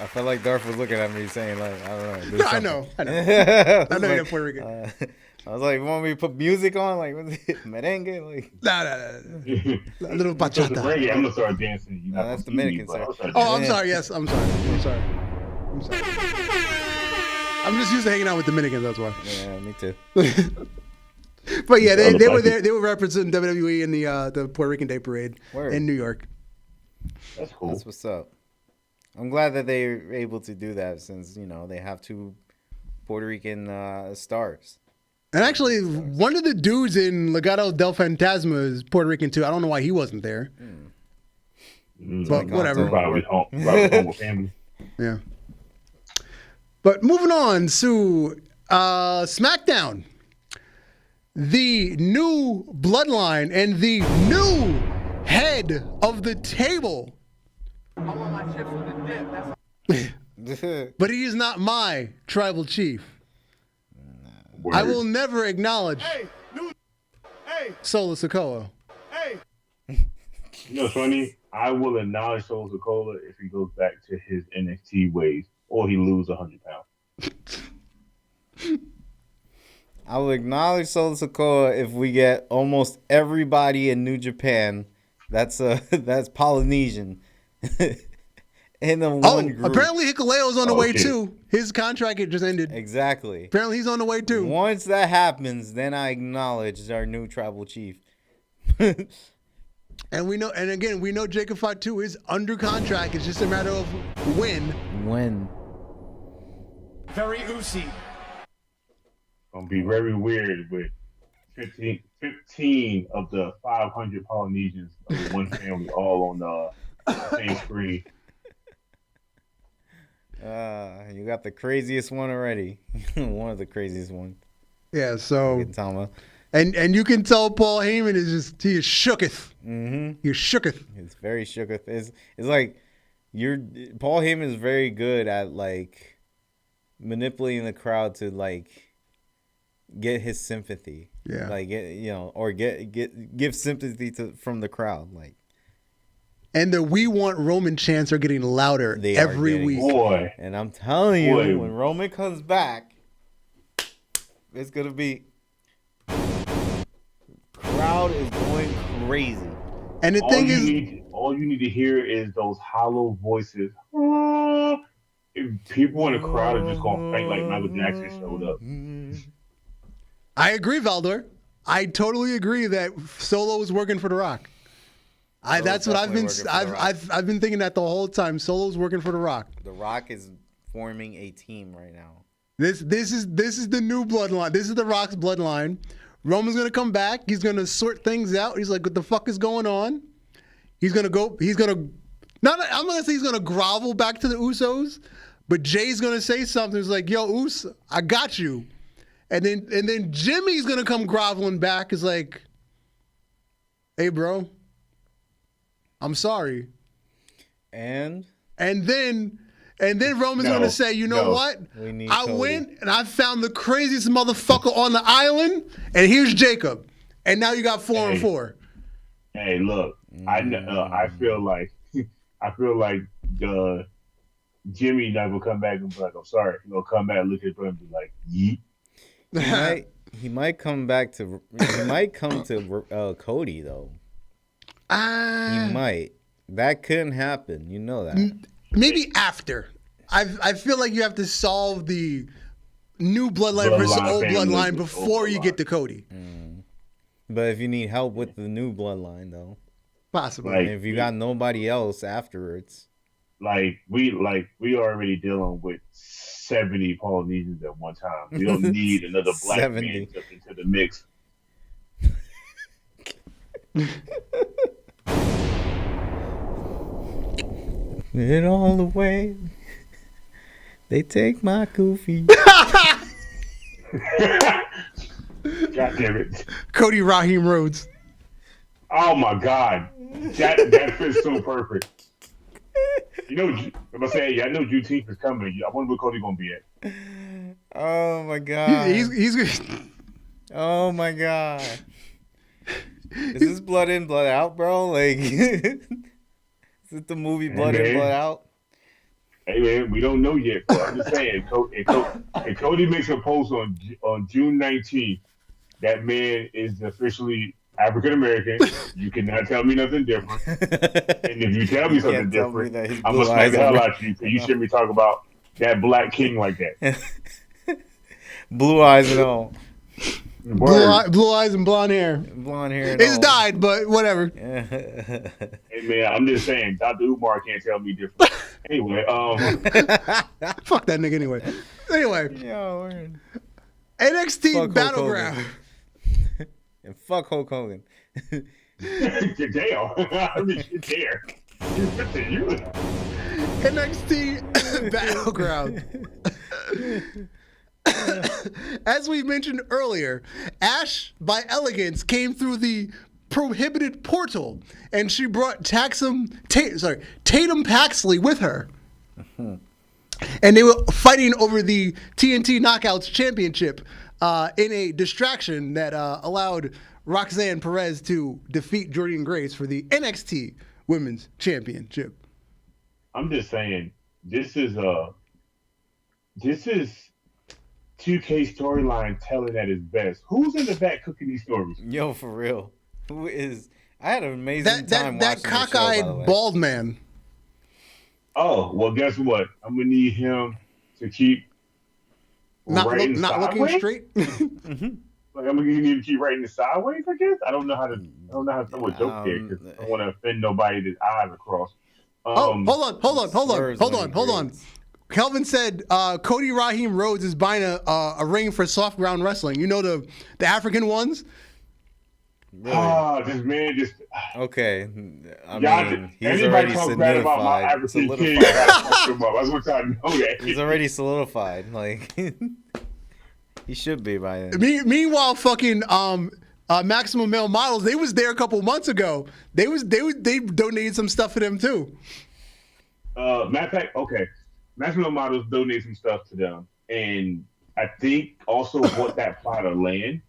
S3: I felt like Darth was looking at me saying, like, I don't know.
S1: No, I know. I know you're Puerto Rican.
S3: I was like, you want me to put music on? Like, what's it? Merengue? Like,
S1: Nah. A little bachata.
S2: I'm gonna start dancing. You
S3: that's Dominican, sir.
S1: Oh, I'm sorry. Yes, I'm sorry. I'm just used to hanging out with Dominicans. That's why.
S3: Yeah, me too.
S1: But yeah, they were there. They were representing WWE in the Puerto Rican Day Parade in New York.
S2: That's cool.
S3: That's what's up. I'm glad that they were able to do that since, they have two Puerto Rican stars.
S1: And actually, one of the dudes in Legado del Fantasma is Puerto Rican too. I don't know why he wasn't there. But whatever.
S2: Probably home with family.
S1: Yeah. But moving on to SmackDown. The new bloodline and the new head of the table. I want my chips with the dip. But he is not my tribal chief.
S2: Word.
S1: I will never acknowledge Solo Sikoa.
S2: You know what's funny? I will acknowledge Solo Sikoa if he goes back to his NXT ways or he loses 100 pounds.
S3: I will acknowledge Solo Sikoa if we get almost everybody in New Japan that's Polynesian in the one group.
S1: Apparently Hikuleo's on the way too. His contract just ended.
S3: Exactly.
S1: Apparently he's on the way too.
S3: Once that happens, then I acknowledge our new tribal chief.
S1: And we know Jacob Fatu is under contract. It's just a matter of when.
S3: When.
S4: Very oozy.
S2: Gonna be very weird with 15 of the 500 Polynesians of one family all on the same screen.
S3: You got the craziest one already. One of the craziest ones.
S1: Yeah, so
S3: Tama.
S1: and you can tell Paul Heyman he is shooketh.
S3: Mm-hmm.
S1: He's shooketh.
S3: He's very shooketh. It's like Paul Heyman is very good at like manipulating the crowd to like get his sympathy.
S1: Yeah.
S3: Like give sympathy from the crowd. Like.
S1: And the "We Want Roman" chants are getting louder every week.
S2: Boy.
S3: And I'm telling you, when Roman comes back, it's gonna be crowd is going crazy.
S1: And the thing is,
S2: all you need to hear is those hollow voices. If people in the crowd are just gonna faint like Michael Jackson showed up.
S1: I agree, Valdor. I totally agree that Solo is working for The Rock. That's what I've been thinking that the whole time. Solo's working for The Rock.
S3: The Rock is forming a team right now.
S1: This is the new bloodline. This is The Rock's bloodline. Roman's gonna come back. He's gonna sort things out. He's like, what the fuck is going on? I'm gonna say he's gonna grovel back to the Usos, but Jay's gonna say something. He's like, yo, Us, I got you. And then Jimmy's gonna come groveling back. Is like, hey, bro, I'm sorry. And then Roman's gonna say, you know what? I went and I found the craziest motherfucker on the island, and here's Jacob. And now you got 4 and 4.
S2: Hey, look, I feel like Jimmy not gonna come back and be like, I'm sorry. He's gonna come back and look at him and be like, yeet.
S3: He might come to Cody though. He might. That couldn't happen. You know that.
S1: Maybe after. I feel like you have to solve the new bloodline versus old bloodline before you get to Cody.
S3: But if you need help with the new bloodline, though,
S1: Possibly.
S2: Like,
S3: and if you got nobody else afterwards,
S2: we already dealing with 70 Polynesians at one time. We don't need another black
S3: 70.
S2: man into the mix.
S3: it all away. They take my goofy.
S2: God damn it!
S1: Cody Raheem Rhodes.
S2: Oh my God, that fits so perfect. You know, I'm saying, I know Juneteenth is coming. I wonder where Cody gonna be at.
S3: Oh my god.
S1: He's
S3: Oh my god. Is this Blood In, Blood Out, bro? Like, is it the movie Blood In, Blood Out?
S2: Hey man, we don't know yet. Bro. I'm just saying, if Cody makes a post on June 19th, that man is officially African American. You cannot tell me nothing different. And if you tell me something different, I'm gonna smack the hell out of you because you shouldn't be talking about that black king like that.
S3: Blue eyes and all.
S1: blue eyes and blonde hair.
S3: Blonde hair. And
S1: It's
S3: all.
S1: dyed, but whatever.
S2: Hey man, I'm just saying, Dr. Umar can't tell me different. Anyway,
S1: Fuck that nigga anyway. Anyway,
S3: Yo, word.
S1: NXT
S3: Fuck Hulk
S1: Battleground.
S3: And fuck Hulk Hogan.
S2: damn, I mean, you're there.
S1: NXT Battleground. As we mentioned earlier, Ash by Elegance came through the prohibited portal, and she brought Tatum Paxley with her. And they were fighting over the TNT Knockouts Championship in a distraction that allowed Roxanne Perez to defeat Jordynne Grace for the NXT Women's Championship.
S2: I'm just saying, this is 2K storyline telling at its best. Who's in the back cooking these stories?
S3: Yo, for real. Who is? I had an amazing time
S1: That
S3: watching the
S1: cockeyed
S3: show, by the way.
S1: bald man.
S2: Oh, well, guess what? I'm gonna need him to keep
S1: Not
S2: writing
S1: looking
S2: sideways?
S1: straight.
S2: Like I'm gonna need to keep writing it sideways. I guess I don't know how to throw a joke there because I don't want to offend nobody's eyes across.
S1: Hold
S3: Slurs
S1: on. Kelvin said Cody Raheem Rhodes is buying a ring for soft ground wrestling. You know the African ones?
S3: Really?
S2: This man just.
S3: Okay. I
S2: Y'all,
S3: mean, he's
S2: anybody
S3: already
S2: talk bad about my
S3: solidified.
S2: African king, I gotta fuck him up. I just want y'all to know that.
S3: He's already solidified. Like, he should be by then.
S1: Meanwhile, fucking Maximum Male Models, they was there a couple months ago. They donated some stuff for them too.
S2: Matter of fact, okay, Maximum Models donate some stuff to them, and I think also bought that plot of land.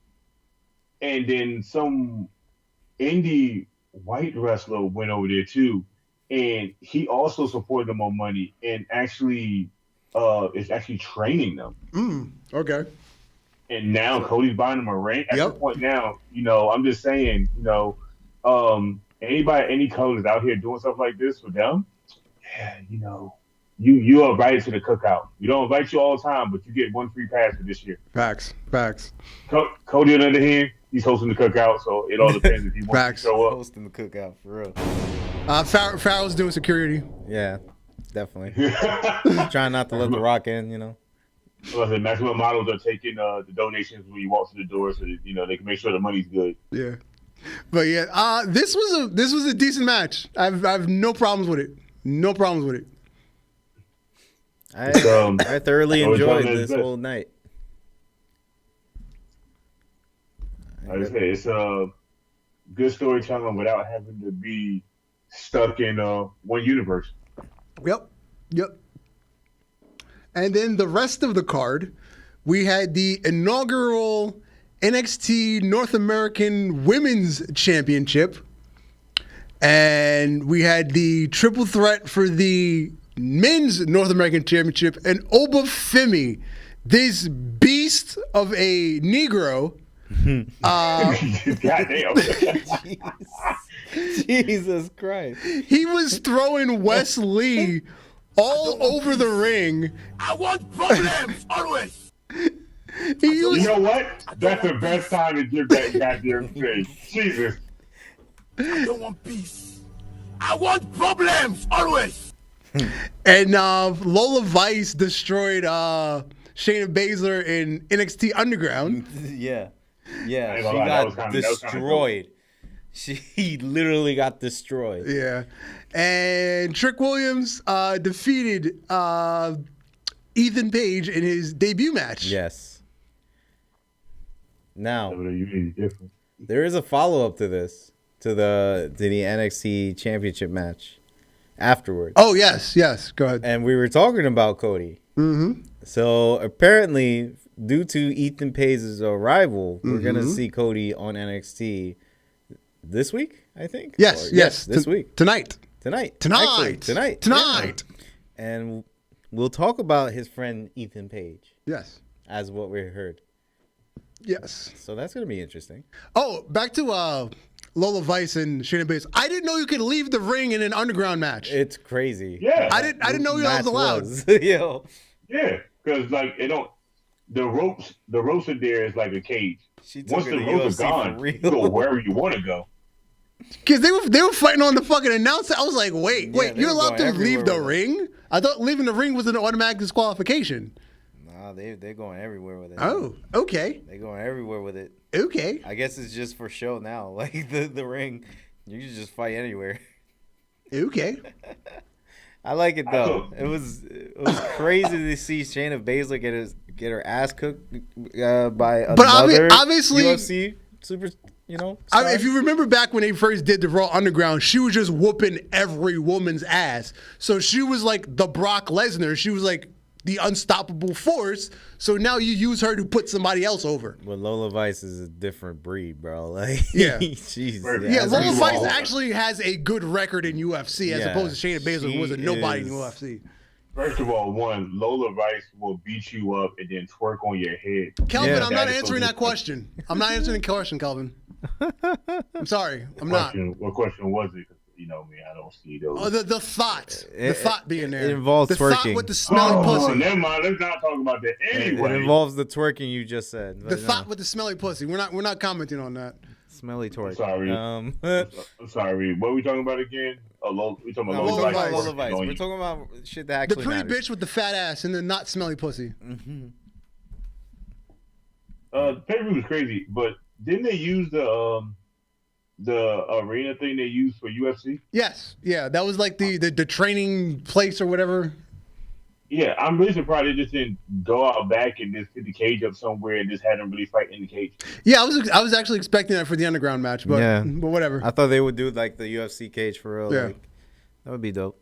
S2: And then some indie white wrestler went over there too, and he also supported them on money and actually is actually training them.
S1: Okay.
S2: And now Cody's buying them a ring. At
S1: Yep.
S2: this point now, I'm just saying, any colors out here doing stuff like this for them, yeah, you are invited to the cookout. We don't invite you all the time, but you get one free pass for this year.
S1: Facts.
S2: Cody, on the other hand, he's hosting the cookout, so it all depends if he wants
S1: Facts.
S2: to show up.
S3: Hosting the cookout, for real.
S1: Farrell's doing security.
S3: Yeah, definitely. Trying not to let the Rock in,
S2: Listen, Maximum Models are taking the donations when you walk through the door, so that, they can make sure the money's good.
S1: Yeah. But yeah, this was a decent match. I've no problems with it.
S3: I thoroughly enjoyed this whole night.
S2: Like I said, it's a good storytelling without having to be stuck in one universe.
S1: Yep. And then the rest of the card, we had the inaugural NXT North American Women's Championship. And we had the triple threat for the Men's North American Championship. And Obafemi, this beast of a Negro.
S2: Goddamn.
S3: Jesus Christ.
S1: He was throwing Wes Lee all over the ring.
S4: I want problems always.
S2: You know what? That's the best time to give that goddamn thing. Jesus.
S4: I don't want peace. I want problems always.
S1: And Lola Vice destroyed Shayna Baszler in NXT Underground.
S3: Yeah,
S2: I
S3: yeah,
S2: ain't
S3: she
S2: gonna lie, that was
S3: got
S2: kinda dope.
S3: destroyed. She literally got destroyed.
S1: Yeah. And Trick Williams defeated Ethan Page in his debut match.
S3: Yes. Now
S2: WWE is different.
S3: there is a follow up to this, to the NXT Championship match afterwards.
S1: Oh, yes. Go ahead.
S3: And we were talking about Cody.
S1: Mm-hmm.
S3: So apparently, due to Ethan Page's arrival, we're gonna see Cody on NXT this week, I think.
S1: Yes,
S3: this week.
S1: Tonight.
S3: Actually, tonight.
S1: Yeah.
S3: And we'll talk about his friend Ethan Page
S1: Yes.
S3: as what we heard.
S1: Yes.
S3: So that's gonna be interesting.
S1: Oh, back to Lola Vice and Shayna Baszler. I didn't know you could leave the ring in an underground match.
S3: It's crazy.
S2: Yeah.
S1: I didn't know that was allowed.
S3: Yo.
S2: Yeah, because like it don't. The ropes in there is like a cage.
S3: She took
S2: Once
S3: her
S2: the
S3: to
S2: ropes
S3: UFC
S2: are
S3: for
S2: gone,
S3: real.
S2: you go wherever you want to go.
S1: Because they were fighting on the fucking announcer. I was like, wait,
S3: they
S1: you're
S3: were
S1: allowed to
S3: going
S1: leave the
S3: everywhere with
S1: ring? I thought leaving the ring was an automatic disqualification.
S3: Nah, they're going everywhere with it.
S1: Oh, okay.
S3: They're going everywhere with it.
S1: Okay.
S3: I guess it's just for show now. Like the ring, you can just fight anywhere.
S1: Okay.
S3: I like it though. It was crazy to see Shayna Baszler get her ass cooked by another
S1: obviously-
S3: UFC super. You know,
S1: I mean, if you remember back when they first did the Raw Underground, she was just whooping every woman's ass. So she was like the Brock Lesnar. She was like the unstoppable force. So now you use her to put somebody else over.
S3: But Lola Vice is a different breed, bro. Like,
S1: Yeah.
S3: she's
S1: Yeah,
S3: as
S1: Lola
S3: a
S1: Vice
S3: result-
S1: actually has a good record in UFC as
S3: Yeah,
S1: opposed to Shayna Baszler, who was a
S3: she
S1: nobody in
S3: is-
S1: UFC.
S2: First of all, Lola Vice will beat you up and then twerk on your head.
S1: Kelvin,
S3: Yeah.
S1: I'm not
S2: That is
S1: answering
S2: so
S1: that question. I'm not answering the question, Kelvin. I'm sorry. I'm not.
S2: What question was it? 'Cause you know me, I don't see those.
S1: Oh, the thought. The thought being there.
S3: it involves
S1: the thought
S3: twerking.
S1: with the smelly pussy.
S2: Never mind. Let's not talk about that anyway.
S3: It involves the twerking you just said.
S1: The thought with the smelly pussy. We're not commenting on that.
S3: smelly twerk.
S2: Sorry.
S3: Um,
S2: I'm sorry. What are we talking about again? We talking
S3: no,
S2: about
S3: we're
S1: Lola
S3: talking
S1: Vice.
S3: about Lola
S2: twerking
S3: Vice.
S2: on
S3: We're
S2: you.
S3: talking about shit that
S1: The
S3: actually
S1: pretty
S3: matters.
S1: bitch with the fat ass and the not smelly pussy.
S2: The pay-per-view was crazy, but didn't they use the arena thing they used for UFC?
S1: Yes. Yeah. That was like the training place or whatever.
S2: Yeah, I'm really surprised they just didn't go out back and just put the cage up somewhere and just had them really fight in the cage.
S1: Yeah, I was actually expecting that for the underground match, but
S3: Yeah.
S1: but whatever.
S3: I thought they would do like the UFC cage for real.
S1: Yeah.
S3: Like, that would be dope.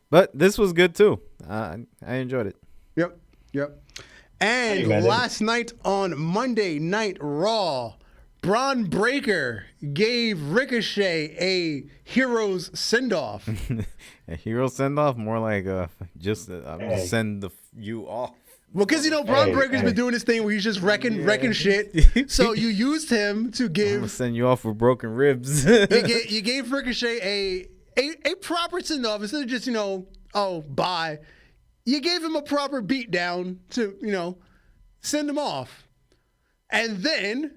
S3: But this was good too. I enjoyed it.
S1: Yep. And
S2: Hey, man.
S1: last night on Monday Night Raw, Braun Breaker gave Ricochet a hero's send-off.
S3: A hero send off, more like I'm
S2: Hey.
S3: just send you off.
S1: Well, because Braun
S2: Hey,
S1: Breaker's
S2: hey.
S1: been doing this thing where he's just wrecking shit. So you used him to
S3: I'm gonna
S1: give
S3: send you off with broken ribs.
S1: you gave Ricochet a proper send-off instead of just bye. You gave him a proper beat down to send him off, and then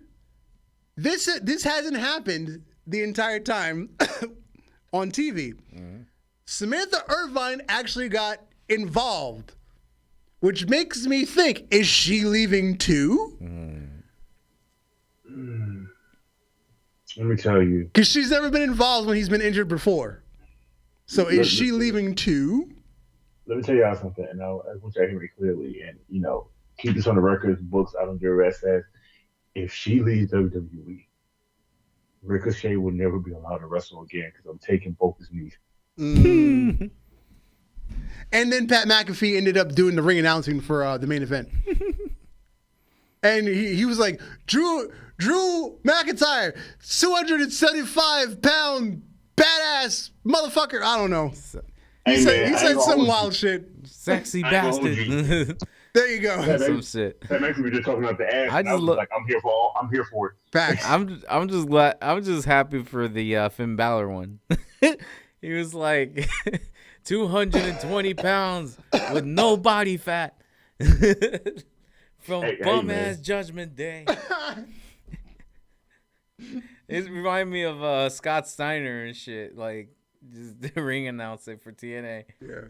S1: this hasn't happened the entire time on TV.
S3: Mm-hmm.
S1: Samantha Irvine actually got involved, which makes me think: is she leaving too?
S2: Let me tell you.
S1: Because she's never been involved when he's been injured before. So is she leaving too?
S2: Let me tell y'all something, and I want you to hear me clearly, and keep this on the records, books. I don't give a rest. Says if she leaves WWE, Ricochet will never be allowed to wrestle again because I'm taking both his knees.
S1: And then Pat McAfee ended up doing the ring announcing for the main event. And he was like, Drew McIntyre, 275-pound badass motherfucker. I don't know. He said some wild shit.
S3: Sexy
S2: I ain't gonna hold
S3: bastard.
S1: There you go.
S3: Some shit.
S2: Pat McAfee was just talking about the ass.
S3: I
S2: and
S3: just
S2: was
S3: look-
S2: like, I'm here for it.
S1: Facts.
S3: I'm just glad. I'm just happy for the Finn Balor one. He was like 220 pounds with no body fat. from
S2: Hey,
S3: bum
S2: man.
S3: ass Judgment Day. It reminded me of Scott Steiner and shit, like just the ring announcer for TNA.
S1: Yeah.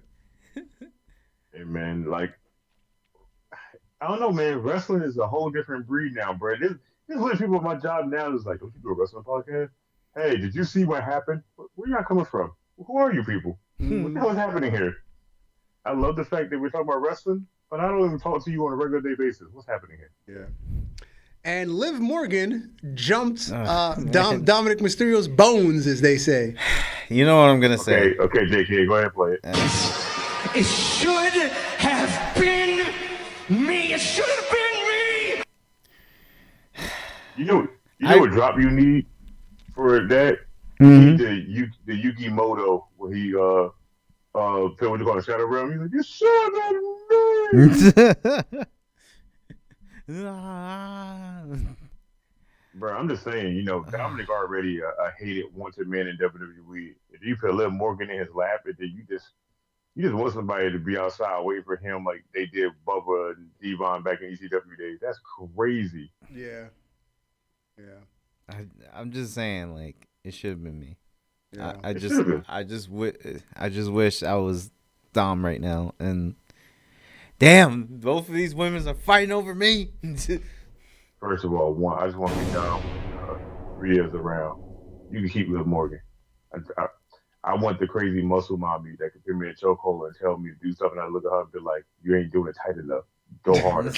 S2: Hey man, like I don't know, man. Wrestling is a whole different breed now, bro. There's little people at my job now that's like, don't you do a wrestling podcast? Hey, did you see what happened? Where y'all coming from? Who are you people? What the hell is happening here? I love the fact that we're talking about wrestling, but I don't even talk to you on a regular day basis. What's happening here?
S1: Yeah. And Liv Morgan jumped
S3: man.
S1: Dominic Mysterio's bones, as they say.
S3: You know what I'm gonna say?
S2: Okay, JK, go ahead and play it.
S4: It should have been me. It should have been me.
S2: You know what drop you need for that?
S3: Mhm.
S2: You need the Yugi Moto where he Phil, what you call it, Shadow Realm. He's like, you should have been me. Bro, I'm just saying, Dominic already a hated wanted man in WWE. If you put Liv Morgan in his lap, and then you just want somebody to be outside waiting for him like they did Bubba and Devon back in ECW days. That's crazy.
S1: Yeah. Yeah.
S3: I'm just saying, like, it should have been me.
S1: Yeah.
S3: I
S2: It should've been.
S3: just wish I was Dom right now. And damn, both of these women are fighting over me.
S2: First of all, I just want to be down 3 years around. You can keep Liv Morgan. I want the crazy muscle mommy that can put me in a chokehold and tell me to do something. I look at her and be like, you ain't doing it tight enough. Go harder.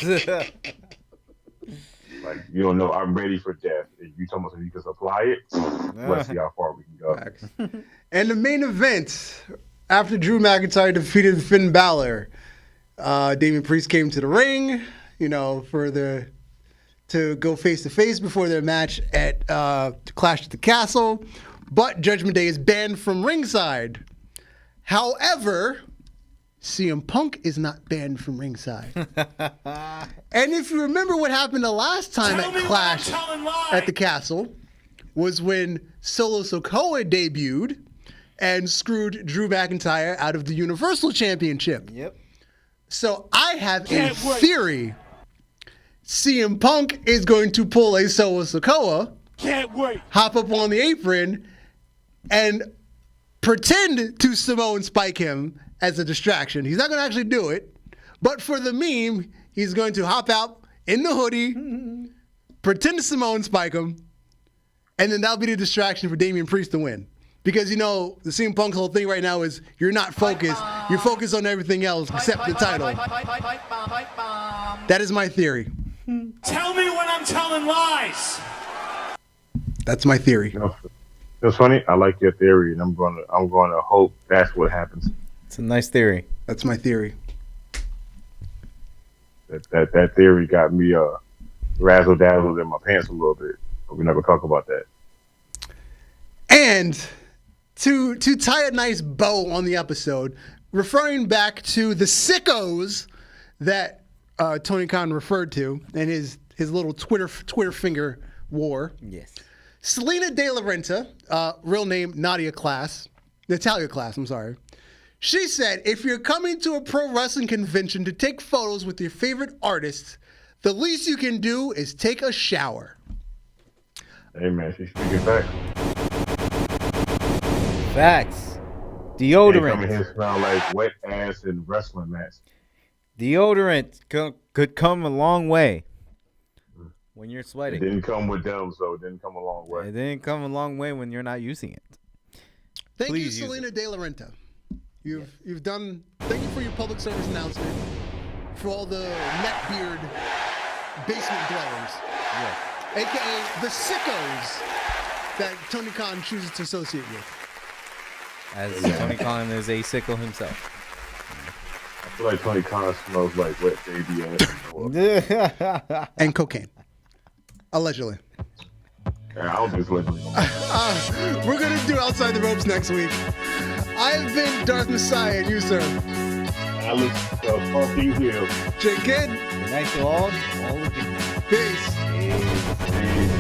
S2: Like, you don't know, I'm ready for death. And you told me so you can supply it. Let's see how far we can go.
S1: Facts. And the main event, after Drew McIntyre defeated Finn Balor, Damian Priest came to the ring, to go face to face before their match at Clash at the Castle. But Judgment Day is banned from ringside. However, CM Punk is not banned from ringside. And if you remember what happened the last time at Clash at the Castle was when Solo Sikoa debuted and screwed Drew McIntyre out of the Universal Championship.
S3: Yep.
S1: So I have a theory. CM Punk is going to pull a Solo Sikoa,
S4: Can't wait.
S1: hop up on the apron, and pretend to Samoan spike him as a distraction. He's not going to actually do it, but for the meme, he's going to hop out in the hoodie, pretend to Samoan spike him, and then that'll be the distraction for Damian Priest to win. Because, the CM Punk's whole thing right now is you're not focused. You're focused on everything else except the title. That is my theory.
S4: Tell me when I'm telling lies.
S1: That's my theory.
S2: It's funny. I like your theory, and I'm gonna hope that's what happens.
S3: It's a nice theory.
S1: That's my theory.
S2: That theory got me razzle dazzled in my pants a little bit, but we never talk about that.
S1: And to tie a nice bow on the episode, referring back to the sickos that Tony Khan referred to and his little Twitter finger war.
S3: Yes.
S1: Selena De La Renta, real name Natalia Class, I'm sorry. She said, if you're coming to a pro wrestling convention to take photos with your favorite artists, the least you can do is take a shower.
S2: Hey man, she's speaking facts.
S3: Facts.
S2: They come in
S3: Deodorant.
S2: here smell like wet ass and wrestling mats.
S3: Deodorant could come a long way when you're
S2: It
S3: sweating.
S2: didn't come with them, so it didn't come a long way.
S3: It didn't come a long way when you're not using it.
S1: Thank
S3: Please
S1: you,
S3: use
S1: Selena De La Renta. You've done. Thank you for your public service announcement for all the neckbeard basement dwellers,
S3: Yes.
S1: aka the sickos that Tony Khan chooses to associate with.
S3: As Tony Khan is a sickle himself.
S2: I feel like Tony Khan smells like wet baby ass.
S1: And cocaine, allegedly.
S2: Yeah, I'll just let you know.
S1: We're gonna do Outside the Ropes next week. I've been Darth Messiah, and you, sir.
S2: Alex fucking Heelz.
S1: J Kid.
S3: Good night to all. All again.
S1: Peace.
S2: Peace.